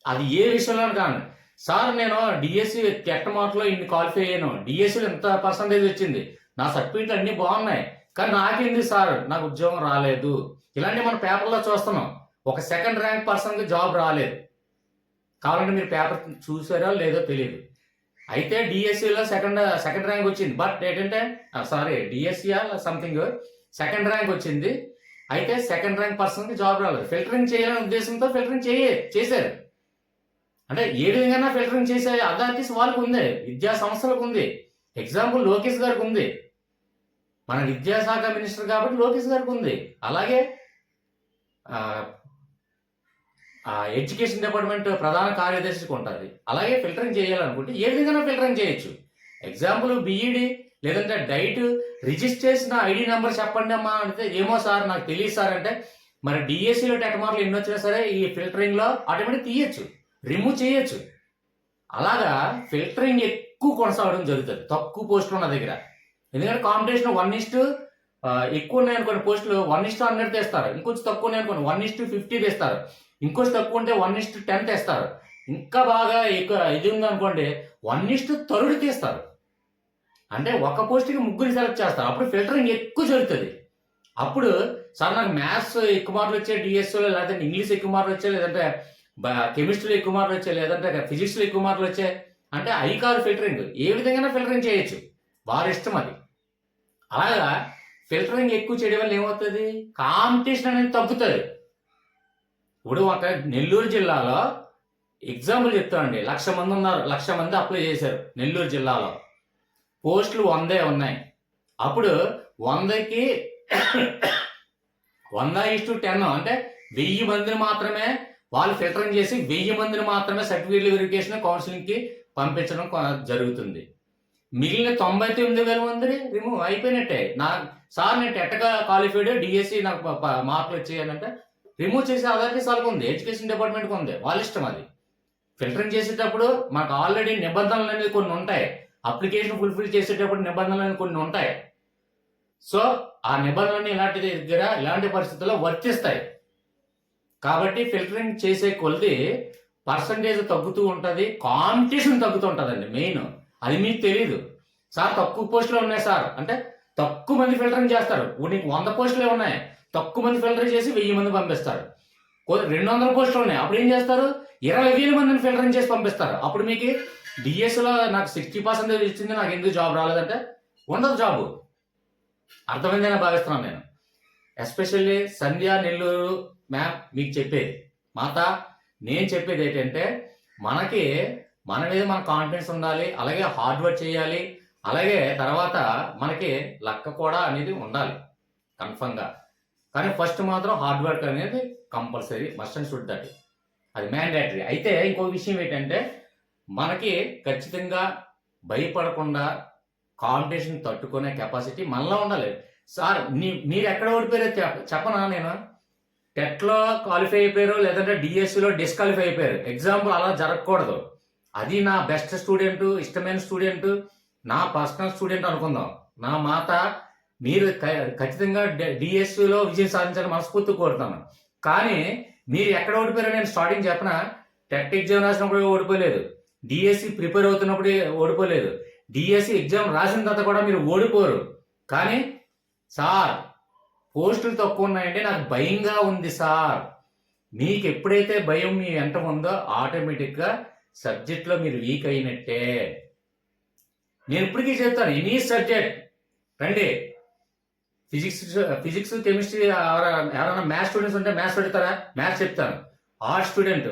అది ఏ విషయంలో కాదు, సార్ నేను డిఎస్సి టెట్ మార్కులో ఇన్ని క్వాలిఫై అయ్యాను, డిఎస్సిలో ఎంత పర్సంటేజ్ వచ్చింది, నా సర్టిఫికెట్లు అన్నీ బాగున్నాయి, కానీ నాకేంది సార్ నాకు ఉద్యోగం రాలేదు, ఇలాంటివి మన పేపర్లో చూస్తున్నాం. ఒక సెకండ్ ర్యాంక్ పర్సన్కి జాబ్ రాలేదు. కావాలంటే మీరు పేపర్ చూసారో లేదో తెలియదు. అయితే డిఎస్సిలో సెకండ్ ర్యాంక్ వచ్చింది, బట్ ఏంటంటే డిఎస్సియా సంథింగ్ సెకండ్ ర్యాంక్ వచ్చింది, అయితే సెకండ్ ర్యాంక్ పర్సన్కి జాబ్ రాలేదు. ఫిల్టరింగ్ చేయాలనే ఉద్దేశంతో ఫిల్టరింగ్ చేశారు. అంటే ఏ విధంగా ఫిల్టరింగ్ చేసే అథారిటీస్ వాళ్ళకు ఉంది, విద్యా సంస్థలకు ఉంది. ఎగ్జాంపుల్ లోకేష్ గారికి ఉంది, మన విద్యాశాఖ మినిస్టర్ కాబట్టి లోకేష్ గారికి ఉంది. అలాగే ఎడ్యుకేషన్ డిపార్ట్మెంట్ ప్రధాన కార్యదర్శికి ఉంటుంది. అలాగే ఫిల్టరింగ్ చేయాలనుకుంటే ఏ విధంగా ఫిల్టరింగ్ చేయొచ్చు. ఎగ్జాంపుల్ బీఈడి లేదంటే డైట్ రిజిస్ట్రేషన్ ఐడి నెంబర్ చెప్పండి అమ్మా అంటే, ఏమో సార్ నాకు తెలియదు సార్ అంటే, మరి డిఎస్సిలో టెట్ మార్కులు ఎన్ని వచ్చినా సరే ఈ ఫిల్టరింగ్లో ఆటోమేటిక్ తీయచ్చు, రిమూవ్ చేయొచ్చు. అలాగా ఫిల్టరింగ్ ఎక్కువ కొనసాగడం జరుగుతుంది తక్కువ పోస్టులు ఉన్న దగ్గర. ఎందుకంటే కాంపిటీషన్ 1:, ఎక్కువ ఉన్నాయనుకోండి పోస్టులు 1:100 తెస్తారు, ఇంకొంచెం తక్కువ ఉన్నాయనుకోండి 1:50 తెస్తారు, ఇంకొంచెం తక్కువ ఉంటే 1:10 తెస్తారు, ఇంకా బాగా ఎక్కువ ఇది ఉందనుకోండి 1:30 తీస్తారు. అంటే ఒక పోస్ట్కి 3 సెలెక్ట్ చేస్తారు. అప్పుడు ఫిల్టరింగ్ ఎక్కువ జరుగుతుంది. అప్పుడు సార్ నాకు మ్యాథ్స్ ఎక్కువ మార్కులు వచ్చాయి డిఎస్సిలో, లేదంటే ఇంగ్లీష్ ఎక్కువ మార్కులు వచ్చాయి, లేదంటే కెమిస్ట్రీలో ఎక్కువ మార్కులు వచ్చాయి, లేదంటే ఫిజిక్స్లో ఎక్కువ మార్కులు వచ్చాయి అంటే ఐకార్ ఫిల్టరింగ్ ఏ విధంగా ఫిల్టరింగ్ చేయొచ్చు, వారి ఇష్టం అది. అలాగా ఫిల్టరింగ్ ఎక్కువ చేయడం వల్ల ఏమవుతుంది, కాంపిటీషన్ అనేది తగ్గుతుంది. ఇప్పుడు ఒక నెల్లూరు జిల్లాలో ఎగ్జాంపుల్ చెప్తానండి, 1,00,000 మంది ఉన్నారు, 1,00,000 మంది అప్లై చేశారు నెల్లూరు జిల్లాలో, పోస్టులు 100 ఉన్నాయి. అప్పుడు 100కి 100:10 అంటే 1000 మందిని మాత్రమే వాళ్ళు ఫిల్టరింగ్ చేసి 1000 మందిని మాత్రమే సర్టిఫికేట్ వెరిఫికేషన్ కౌన్సిలింగ్కి పంపించడం జరుగుతుంది. మిగిలిన 99,000 మందిని రిమూవ్ అయిపోయినట్టే. సార్ నేను టెట్గా క్వాలిఫైడ్, డిఎస్సి నాకు మార్కులు వచ్చాయనంటే రిమూవ్ చేసే అథారిటీస్ వాళ్ళకు ఉంది, ఎడ్యుకేషన్ డిపార్ట్మెంట్కి ఉంది, వాళ్ళ ఇష్టం అది. ఫిల్టరింగ్ చేసేటప్పుడు మనకు ఆల్రెడీ నిబంధనలు అనేది కొన్ని ఉంటాయి, అప్లికేషన్ ఫుల్ఫిల్ చేసేటప్పుడు నిబంధనలు అనేది కొన్ని ఉంటాయి. సో ఆ నిబంధనలు ఇలాంటి పరిస్థితుల్లో వర్తిస్తాయి. కాబట్టి ఫిల్టరింగ్ చేసే కొలది పర్సంటేజ్ తగ్గుతూ ఉంటుంది, కాంపిటీషన్ తగ్గుతూ ఉంటుందండి. మెయిన్ అది మీకు తెలియదు. సార్ తక్కువ పోస్టులు ఉన్నాయి సార్ అంటే తక్కువ మంది ఫిల్టరింగ్ చేస్తారు. నీకు 100 పోస్టులే ఉన్నాయి, తక్కువ మంది ఫిల్టర్ చేసి 1000 మంది పంపిస్తారు. 200 పోస్టులు ఉన్నాయి, అప్పుడు ఏం చేస్తారు, 20,000 మందిని ఫిల్టరింగ్ చేసి పంపిస్తారు. అప్పుడు మీకు డిఎస్సిలో నాకు 60% ఇచ్చింది, నాకు ఎందుకు జాబ్ రాలేదంటే ఉండదు జాబు. అర్థమైందని భావిస్తున్నాను నేను. ఎస్పెషల్లీ సంధ్యా నెల్లూరు మ్యామ్ మీకు చెప్పేది మాత, నేను చెప్పేది ఏంటంటే మన మీద మన కాన్ఫిడెన్స్ ఉండాలి, అలాగే హార్డ్ వర్క్ చేయాలి, అలాగే తర్వాత మనకి లక్క కూడా అనేది ఉండాలి కన్ఫర్మ్గా. కానీ ఫస్ట్ మాత్రం హార్డ్ వర్క్ అనేది compulsory, must and should that, అది మ్యాండేటరీ. అయితే ఇంకో విషయం ఏంటంటే మనకి ఖచ్చితంగా భయపడకుండా కాంపిటీషన్ తట్టుకునే కెపాసిటీ మనలో ఉండాలి. సార్ మీరు ఎక్కడ ఓడిపోయారో చెప్పనా, నేను టెట్లో క్వాలిఫై అయిపోయారు, లేదంటే డిఎస్సిలో డిస్క్వాలిఫై అయిపోయారు. ఎగ్జాంపుల్ అలా జరగకూడదు. అది నా బెస్ట్ స్టూడెంట్, ఇష్టమైన స్టూడెంట్, నా పర్సనల్ స్టూడెంట్ అనుకుందాం. నా మాట మీరు ఖచ్చితంగా డిఎస్సిలో విజయం సాధించాలని మనస్ఫూర్తి కోరుతాను. కానీ మీరు ఎక్కడ ఓడిపోయారో నేను స్టార్టింగ్ చెప్పనా, టెట్ ఎగ్జామ్ రాసినప్పుడు ఓడిపోలేదు, డిఎస్సి ప్రిపేర్ అవుతున్నప్పుడు ఓడిపోలేదు, డిఎస్సి ఎగ్జామ్ రాసిన తర్వాత కూడా మీరు ఓడిపోరు. కానీ సార్ పోస్టులు తక్కువ ఉన్నాయంటే నాకు భయంగా ఉంది సార్. మీకు ఎప్పుడైతే భయం మీ వెంట ఉందో ఆటోమేటిక్గా సబ్జెక్ట్లో మీరు వీక్ అయినట్టే. నేను ఇప్పటికీ చెప్తాను, ఎనీ సబ్జెక్ట్ రండి. ఫిజిక్స్ కెమిస్ట్రీ ఎవరైనా మ్యాథ్స్ స్టూడెంట్స్ ఉంటే మ్యాథ్స్ పెడతారా? మ్యాథ్స్ చెప్తాను. ఆర్ట్స్ స్టూడెంట్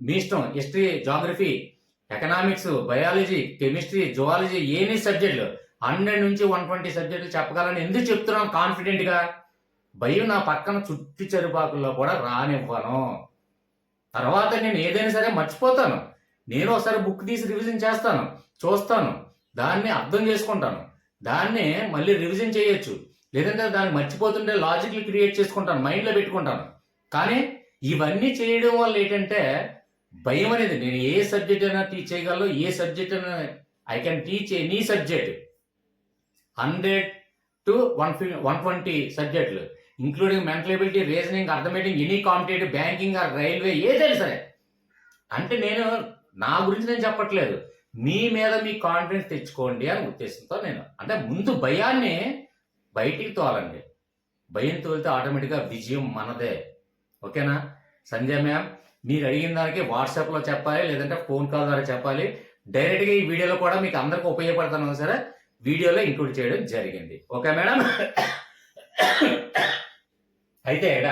మీ ఇష్టం, history, geography, economics, biology, chemistry, zoology, any సబ్జెక్టులు 100 నుంచి 120 సబ్జెక్టులు చెప్పగలని ఎందుకు చెప్తున్నాను కాన్ఫిడెంట్గా? భయం నా పక్కన చుట్టు చెరుపాకుల్లో కూడా రానివ్వను. తర్వాత నేను ఏదైనా సరే మర్చిపోతాను. నేను ఒకసారి బుక్ తీసి రివిజన్ చేస్తాను, చూస్తాను, దాన్ని అర్థం చేసుకుంటాను, దాన్ని మళ్ళీ రివిజన్ చేయొచ్చు. లేదంటే దాన్ని మర్చిపోతుంటే లాజిక్లు క్రియేట్ చేసుకుంటాను, మైండ్లో పెట్టుకుంటాను. కానీ ఇవన్నీ చేయడం వల్ల ఏంటంటే భయం అనేది, నేను ఏ సబ్జెక్ట్ అయినా టీచ్ చేయగలను, ఏ సబ్జెక్ట్ అయినా I can teach any subject. 100 to 120 సబ్జెక్టులు, including mental ability, reasoning, arithmetic, any competitive, banking, railway, ఏదైనా సరే. అంటే నేను నా గురించి నేను చెప్పట్లేదు, మీ మీద మీ కాన్ఫిడెన్స్ తెచ్చుకోండి అని ఉద్దేశంతో నేను, అంటే ముందు భయాన్ని బయటికి తోలండి. భయం తోలితే ఆటోమేటిక్గా విజయం మనదే. ఓకేనా? సంజయ్ మ్యామ్, మీరు అడిగిన దానికి వాట్సాప్లో చెప్పాలి, లేదంటే ఫోన్ కాల్ ద్వారా చెప్పాలి. డైరెక్ట్గా ఈ వీడియోలో కూడా మీకు అందరికీ ఉపయోగపడతాను సరే వీడియోలో ఇంక్లూడ్ చేయడం జరిగింది. Okay madam? అయితే ఇక్కడ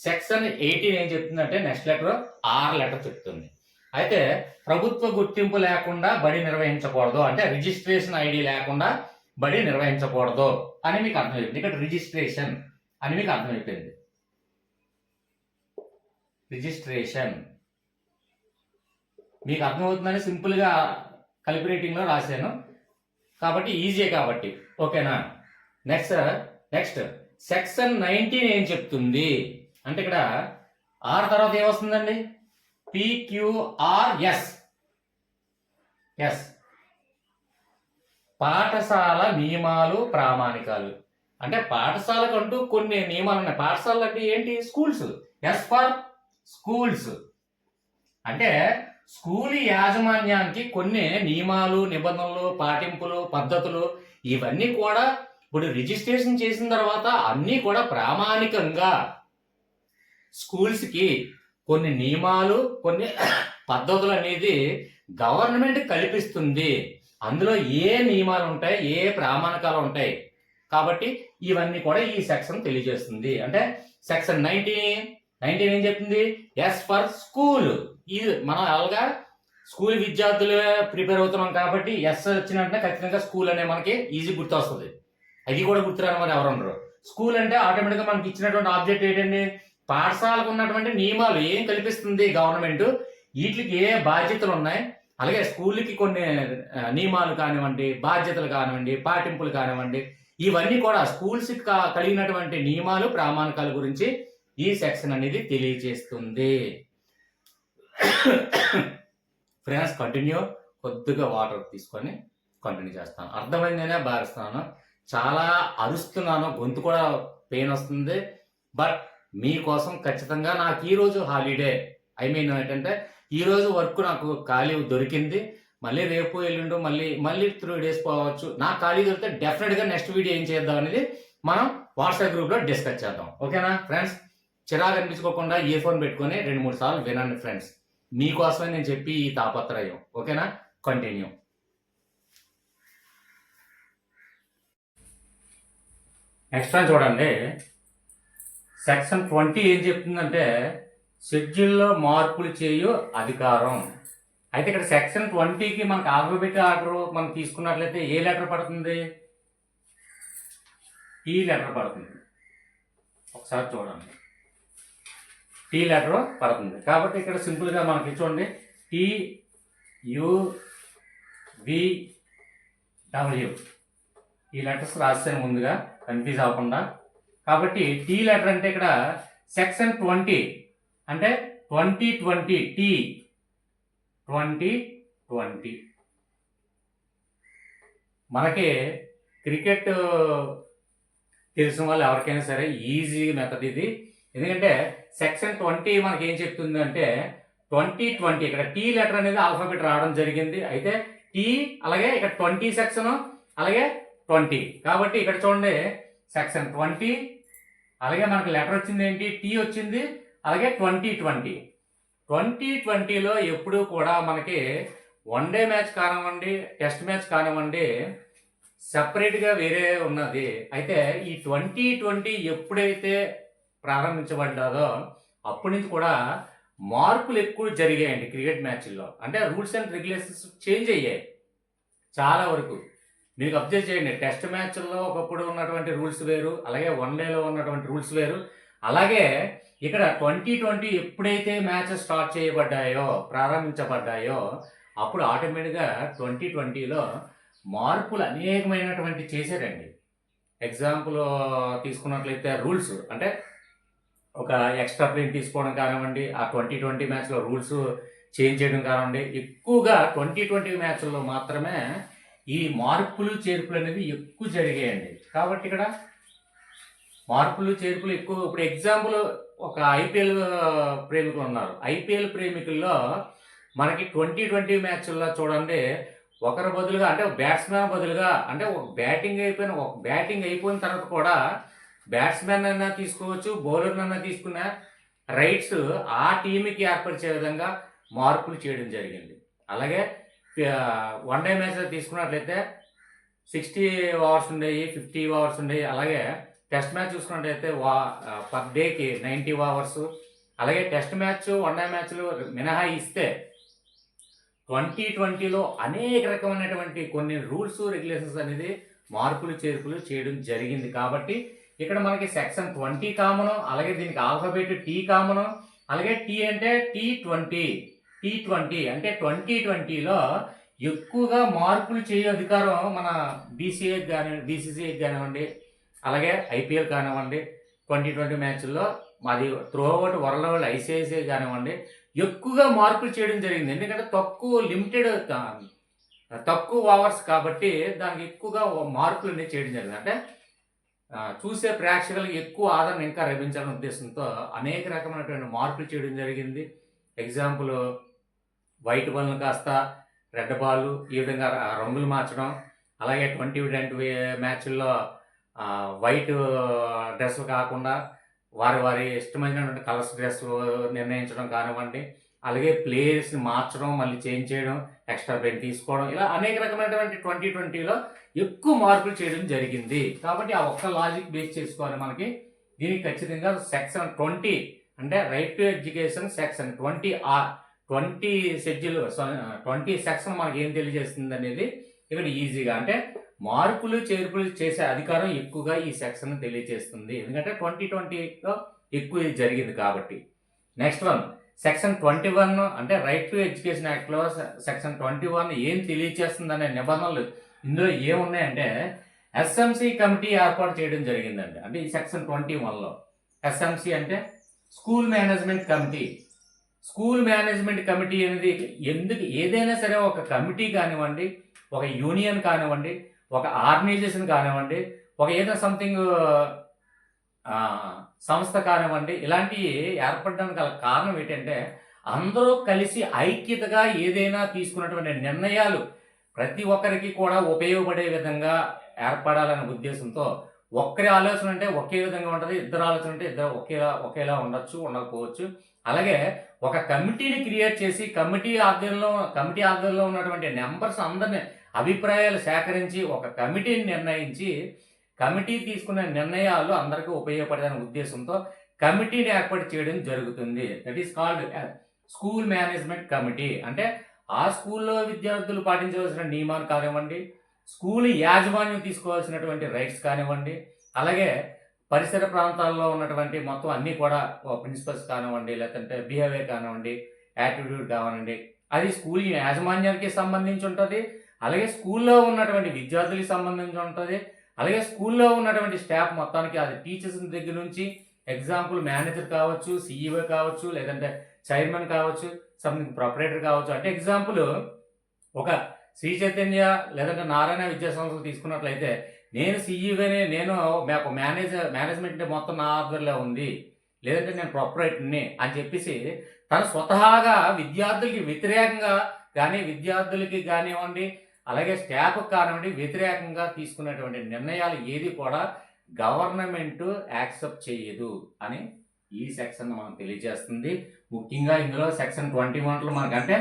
సెక్షన్ 18 ఏం చెప్తుందంటే నెక్స్ట్ లెటర్ ఆర్ లెటర్ చెప్తుంది. అయితే ప్రభుత్వ గుర్తింపు లేకుండా బడి నిర్వహించకూడదు, అంటే రిజిస్ట్రేషన్ ఐడి లేకుండా బడి నిర్వహించకూడదు అని మీకు అర్థమైపోయింది. ఇక్కడ రిజిస్ట్రేషన్ అని మీకు అర్థమైపోయింది. రిజిస్ట్రేషన్ మీకు అర్థమవుతుందని సింపుల్గా కలిపి రేటింగ్లో రాశాను కాబట్టి ఈజీ కాబట్టి. ఓకేనా? నెక్స్ట్ సెక్షన్ 19 ఏం చెప్తుంది అంటే ఇక్కడ ఆర్ తర్వాత ఏమొస్తుందండి? PQRS. పాఠశాల నియమాలు ప్రామాణికాలు. అంటే పాఠశాలకంటూ కొన్ని నియమాలు ఉన్నాయి. పాఠశాలలు అంటే ఏంటి? స్కూల్స్. S for schools. అంటే స్కూల్ యాజమాన్యానికి కొన్ని నియమాలు, నిబంధనలు, పాటింపులు, పద్ధతులు ఇవన్నీ కూడా ఇప్పుడు రిజిస్ట్రేషన్ చేసిన తర్వాత అన్నీ కూడా ప్రామాణికంగా స్కూల్స్కి కొన్ని నియమాలు, కొన్ని పద్ధతులు అనేది గవర్నమెంట్ కల్పిస్తుంది. అందులో ఏ నియమాలు ఉంటాయి, ఏ ప్రామాణికాలు ఉంటాయి కాబట్టి ఇవన్నీ కూడా ఈ సెక్షన్ తెలియజేస్తుంది. అంటే సెక్షన్ 19 ఏం చెప్తుంది? S for school. ఇది మనం అలాగా స్కూల్ విద్యార్థులు ప్రిపేర్ అవుతున్నాం కాబట్టి ఎస్ వచ్చినట్టే ఖచ్చితంగా స్కూల్ అనే మనకి ఈజీ గుర్తు వస్తుంది. అది కూడా గుర్తురాని మరి ఎవరు ఉండరు. స్కూల్ అంటే ఆటోమేటిక్గా మనకి ఇచ్చినటువంటి ఆబ్జెక్ట్ ఏంటండి? పాఠశాలకు ఉన్నటువంటి నియమాలు ఏం కల్పిస్తుంది గవర్నమెంట్, వీటికి ఏ బాధ్యతలు ఉన్నాయి, అలాగే స్కూల్కి కొన్ని నియమాలు కానివ్వండి, బాధ్యతలు కానివ్వండి, పాటింపులు కానివ్వండి, ఇవన్నీ కూడా స్కూల్స్కి కలిగినటువంటి నియమాలు, ప్రామాణికాల గురించి ఈ సెక్షన్ అనేది తెలియజేస్తుంది. Friends continue. కొద్దిగా వాటర్ తీసుకొని కంటిన్యూ చేస్తాను. అర్థమైందనే భావిస్తున్నాను. చాలా అరుస్తున్నాను, గొంతు కూడా పెయిన్ వస్తుంది. బట్ మీకోసం ఖచ్చితంగా నాకు ఈరోజు హాలిడే, ఏంటంటే ఈరోజు వర్క్ నాకు ఖాళీ దొరికింది. మళ్ళీ రేపు ఎల్లుండు మళ్ళీ 3 days పోవచ్చు. నాకు ఖాళీ దొరికితే డెఫినెట్గా నెక్స్ట్ వీడియో ఏం చేద్దాం అనేది మనం వాట్సాప్ గ్రూప్లో డిస్కస్ చేద్దాం. ఓకేనా ఫ్రెండ్స్? చిరాకు అనిపించుకోకుండా ఇయర్ ఫోన్ పెట్టుకొని 2-3 సార్లు వినండి ఫ్రెండ్స్. మీకోసమే నేను చెప్పి ఈ తాపత్రయం. ఓకేనా? కంటిన్యూ. నెక్స్ట్ ఫ్రెండ్స్ చూడండి, సెక్షన్ 20 ఏం చెప్తుందంటే షెడ్యూల్లో మార్పులు చేయు అధికారం. అయితే ఇక్కడ సెక్షన్ 20కి మనకు ఆల్ఫాబెట్ ఆర్డర్ మనం తీసుకున్నట్లయితే ఏ లెటర్ పడుతుంది? టీ లెటర్ పడుతుంది. ఒకసారి చూడండి, టీ లెటర్ పడుతుంది. కాబట్టి ఇక్కడ సింపుల్గా మనకి చూడండి TUVW ఈ లెటర్స్ రాస్తాను ముందుగా కన్ఫ్యూజ్ అవ్వకుండా. కాబట్టి టీ లెటర్ అంటే ఇక్కడ సెక్షన్ 20 అంటే 2020 టీ 2020. మనకి క్రికెట్ తెలిసిన వాళ్ళు ఎవరికైనా సరే ఈజీ మెథడ్ ఇది. ఎందుకంటే సెక్షన్ 20 మనకి ఏం చెప్తుంది అంటే 2020 ఇక్కడ టీ లెటర్ అనేది ఆల్ఫాబెట్ రావడం జరిగింది. అయితే టీ అలాగే ఇక్కడ 20 సెక్షన్ అలాగే 20. కాబట్టి ఇక్కడ చూడండి సెక్షన్ 20 అలాగే మనకి లెటర్ వచ్చింది ఏంటి? టీ వచ్చింది, అలాగే 2020. 2020లో ఎప్పుడూ కూడా మనకి వన్ డే మ్యాచ్ కానివ్వండి, టెస్ట్ మ్యాచ్ కానివ్వండి, సెపరేట్‌గా వేరే ఉన్నది. అయితే ఈ 2020 ఎప్పుడైతే ప్రారంభించబడ్డాదో అప్పటి నుంచి కూడా మార్పులు ఎక్కువ జరిగాయండి క్రికెట్ మ్యాచ్‌ల్లో. అంటే రూల్స్ అండ్ రెగ్యులేషన్స్ చేంజ్ అయ్యాయి చాలా వరకు. మీకు అబ్జర్వ్ చేయండి. టెస్ట్ మ్యాచ్‌ల్లో ఒకప్పుడు ఉన్నటువంటి రూల్స్ వేరు. అలాగే వన్ డేలో ఉన్నటువంటి రూల్స్ వేరు. అలాగే ఇక్కడ 2020 ఎప్పుడైతే మ్యాచెస్ స్టార్ట్ చేయబడ్డాయో, ప్రారంభించబడ్డాయో అప్పుడు ఆటోమేటిక్‌గా 2020లో మార్పులు అనేకమైనటువంటి చేశారండి. ఎగ్జాంపుల్ తీసుకున్నట్లయితే రూల్స్ అంటే ఒక ఎక్స్‌ట్రా ప్లేన్ తీసుకోవడం కానివ్వండి, ఆ 2020 మ్యాచ్‌లో రూల్స్ చేంజ్ చేయడం కానివ్వండి, ఎక్కువగా 2020 మ్యాచ్‌ల్లో మాత్రమే ఈ మార్పులు, చేర్పులనేవి ఎక్కువ జరిగాయండి. కాబట్టి ఇక్కడ మార్పులు, చేర్పులు ఎక్కువ. ఇప్పుడు ఎగ్జాంపుల్ ఒక ఐపీఎల్ ప్రేమికులున్నారు. ఐపీఎల్ ప్రేమికుల్లో మనకి 2020 మ్యాచ్‌ల్లో చూడండి, ఒకరి బదులుగా అంటే బ్యాట్స్‌మ్యాన్ బదులుగా అంటే ఒక బ్యాటింగ్ అయిపోయిన తర్వాత కూడా బ్యాట్స్‌మెన్ అన్నా తీసుకోవచ్చు, బౌలర్‌నన్నా తీసుకున్న రైట్స్ ఆ టీమ్‌కి ఏర్పరిచే విధంగా మార్పులు చేయడం జరిగింది. అలాగే వన్ డే మ్యాచ్‌లో తీసుకున్నట్లయితే 60 ఓవర్స్ ఉండేయి, 50 ఓవర్స్ ఉండేయి. అలాగే టెస్ట్ మ్యాచ్ చూసుకున్నట్టయితే పర్ డేకి 90 ఓవర్స్. అలాగే టెస్ట్ మ్యాచ్, వన్ డే మ్యాచ్‌లు మినహాయిస్తే 2020లో అనేక రకమైనటువంటి కొన్ని రూల్స్, రెగ్యులేషన్స్ అనేది మార్పులు, చేర్పులు చేయడం జరిగింది. కాబట్టి ఇక్కడ మనకి సెక్షన్ 20 కామను. అలాగే దీనికి ఆల్ఫాబెట్ టీ కామను. అలాగే టీ అంటే టీ20 అంటే 2020లో ఎక్కువగా మార్పులు చేయే అధికారం మన బీసీసీఐకి కానివ్వండి, అలాగే ఐపీఎల్ కానివ్వండి, 2020 మ్యాచ్‌ల్లో మాది through out world wide ICICI కానివ్వండి, ఎక్కువగా మార్పులు చేయడం జరిగింది. ఎందుకంటే తక్కువ ఓవర్స్ కాబట్టి దానికి ఎక్కువగా మార్పులనేవి చేయడం జరిగింది. అంటే చూసే ప్రేక్షకులకు ఎక్కువ ఆదరణ ఇంకా లభించాలనే ఉద్దేశంతో అనేక రకమైనటువంటి మార్పులు చేయడం జరిగింది. ఎగ్జాంపుల్ వైట్ బాల్‌ను కాస్త రెడ్ బాల్ ఈ విధంగా రంగులు మార్చడం. అలాగే 2020 మ్యాచ్‌ల్లో వైట్ డ్రెస్సులు కాకుండా వారి ఇష్టమైనటువంటి కలర్స్ డ్రెస్సులు నిర్ణయించడం కానివ్వండి, అలాగే ప్లేయర్స్‌ని మార్చడం, మళ్ళీ చేంజ్ చేయడం, ఎక్స్‌ట్రా బ్రేక్ తీసుకోవడం, ఇలా అనేక రకమైనటువంటి 2020లో ఎక్కువ మార్పులు చేయడం జరిగింది. కాబట్టి ఆ ఒక్క లాజిక్ బేస్ చేసుకొని మనకి దీనికి ఖచ్చితంగా సెక్షన్ 20 అంటే right to education section 20 schedule 20 section మనకి ఏం తెలియజేస్తుంది అనేది ఇక్కడ ఈజీగా అంటే మార్పులు, చేర్పులు చేసే అధికారం ఎక్కువగా ఈ సెక్షన్ తెలియజేస్తుంది. ఎందుకంటే 2020లో ఎక్కువ ఇది జరిగింది కాబట్టి. నెక్స్ట్ వన్ సెక్షన్ 21 అంటే రైట్ టు ఎడ్యుకేషన్ యాక్ట్‌లో సెక్షన్ 21 ఏం తెలియజేస్తుందనే నిబంధనలు ఇందులో ఏమున్నాయంటే ఎస్ఎంసీ కమిటీ ఏర్పాటు చేయడం జరిగిందండి. అంటే ఈ సెక్షన్ 21లో ఎస్ఎంసీ అంటే school management committee. School management committee అనేది ఏదైనా సరే ఒక కమిటీ కానివ్వండి, ఒక యూనియన్ కానివ్వండి, ఒక ఆర్గనైజేషన్ కానివ్వండి, ఒక ఏదైనా సంథింగ్ సంస్థ కానివ్వండి, ఇలాంటివి ఏర్పడడానికి గల కారణం ఏంటంటే అందరూ కలిసి ఐక్యతగా ఏదైనా తీసుకున్నటువంటి నిర్ణయాలు ప్రతి ఒక్కరికి కూడా ఉపయోగపడే విధంగా ఏర్పడాలనే ఉద్దేశంతో ఒక్కరి ఆలోచన అంటే ఒకే విధంగా ఉంటుంది, ఇద్దరు ఆలోచన అంటే ఇద్దరు ఒకేలా ఉండొచ్చు, ఉండకపోవచ్చు. అలాగే ఒక కమిటీని క్రియేట్ చేసి కమిటీ ఆధ్వర్యంలో ఉన్నటువంటి మెంబర్స్ అందరిని అభిప్రాయాలు సేకరించి ఒక కమిటీని నిర్ణయించి కమిటీ తీసుకున్న నిర్ణయాలు అందరికీ ఉపయోగపడేదనే ఉద్దేశంతో కమిటీని ఏర్పాటు చేయడం జరుగుతుంది. That is called school management committee. అంటే ఆ స్కూల్లో విద్యార్థులు పాటించవలసిన నియమాలు కానివ్వండి, స్కూల్ యాజమాన్యం తీసుకోవాల్సినటువంటి రైట్స్ కానివ్వండి, అలాగే పరిసర ప్రాంతాల్లో ఉన్నటువంటి మొత్తం అన్నీ కూడా ప్రిన్సిపల్స్ కానివ్వండి, లేదంటే బిహేవియర్ కానివ్వండి, యాటిట్యూడ్ కానివ్వండి, అది స్కూల్ యాజమాన్యానికి సంబంధించి ఉంటుంది. అలాగే స్కూల్లో ఉన్నటువంటి విద్యార్థులకు సంబంధించి ఉంటుంది. అలాగే స్కూల్లో ఉన్నటువంటి స్టాఫ్ మొత్తానికి, అది టీచర్స్ దగ్గర నుంచి ఎగ్జాంపుల్ మేనేజర్ కావచ్చు, సీఈఓ కావచ్చు, లేదంటే చైర్మన్ కావచ్చు, సంథింగ్ ప్రొపరేటర్ కావచ్చు. అంటే ఎగ్జాంపుల్ ఒక శ్రీ చైతన్య లేదంటే నారాయణ విద్యా సంస్థలు తీసుకున్నట్లయితే నేను సీఈఓని, నేను మాకు మేనేజ్మెంట్ మొత్తం నా ఆధ్వర్యంలో ఉంది, లేదంటే నేను ప్రొపరేటర్ని అని చెప్పేసి తను స్వతహాగా విద్యార్థులకి వ్యతిరేకంగా కానీ విద్యార్థులకి కానివ్వండి, అలాగే స్టాఫ్కి కానివ్వండి వ్యతిరేకంగా తీసుకునేటువంటి నిర్ణయాలు ఏది కూడా గవర్నమెంట్ యాక్సెప్ట్ చేయదు అని ఈ సెక్షన్ మనకు తెలియజేస్తుంది. ముఖ్యంగా ఇందులో సెక్షన్ 21లో మనకంటే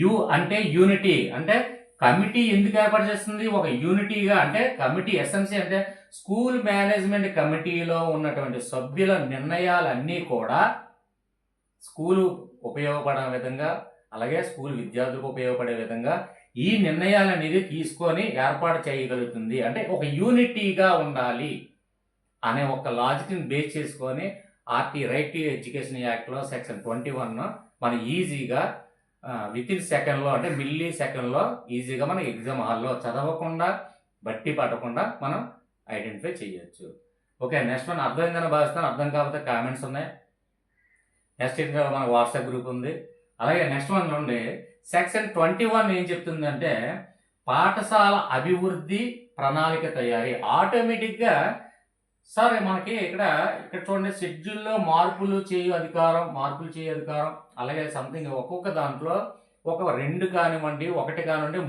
యు అంటే యూనిటీ, అంటే కమిటీ ఎందుకు ఏర్పాటు చేస్తుంది? ఒక యూనిటీగా, అంటే కమిటీ ఎస్ఎంసీ అంటే స్కూల్ మేనేజ్మెంట్ కమిటీలో ఉన్నటువంటి సభ్యుల నిర్ణయాలన్నీ కూడా స్కూలు ఉపయోగపడే విధంగా, అలాగే స్కూల్ విద్యార్థులకు ఉపయోగపడే విధంగా ఈ నిర్ణయాలు అనేది తీసుకొని ఏర్పాటు చేయగలుగుతుంది. అంటే ఒక యూనిటీగా ఉండాలి అనే ఒక లాజిక్ని బేస్ చేసుకొని రైట్ టు ఎడ్యుకేషన్ యాక్ట్లో సెక్షన్ 21 మనం ఈజీగా విత్ ఇన్ సెకండ్లో, అంటే మిల్లీ సెకండ్లో ఈజీగా మనం ఎగ్జామ్ హాల్లో చదవకుండా, బట్టి పట్టకుండా మనం ఐడెంటిఫై చేయొచ్చు. ఓకే, నెక్స్ట్ మనం అర్థమైందని భావిస్తాను. అర్థం కాకపోతే కామెంట్స్ ఉన్నాయి. నెక్స్ట్ ఇంకా మన వాట్సాప్ గ్రూప్ ఉంది. అలాగే నెక్స్ట్ వన్ నుండి సెక్షన్ 21 ఏం చెప్తుందంటే పాఠశాల అభివృద్ధి ప్రణాళిక తయారీ. ఆటోమేటిక్గా సార్ మనకి ఇక్కడ చూడండి, షెడ్యూల్లో మార్పులు చేయు అధికారం, అలాగే సంథింగ్ ఒక్కొక్క దాంట్లో ఒక 2 కానివ్వండి, 1 కానివ్వండి,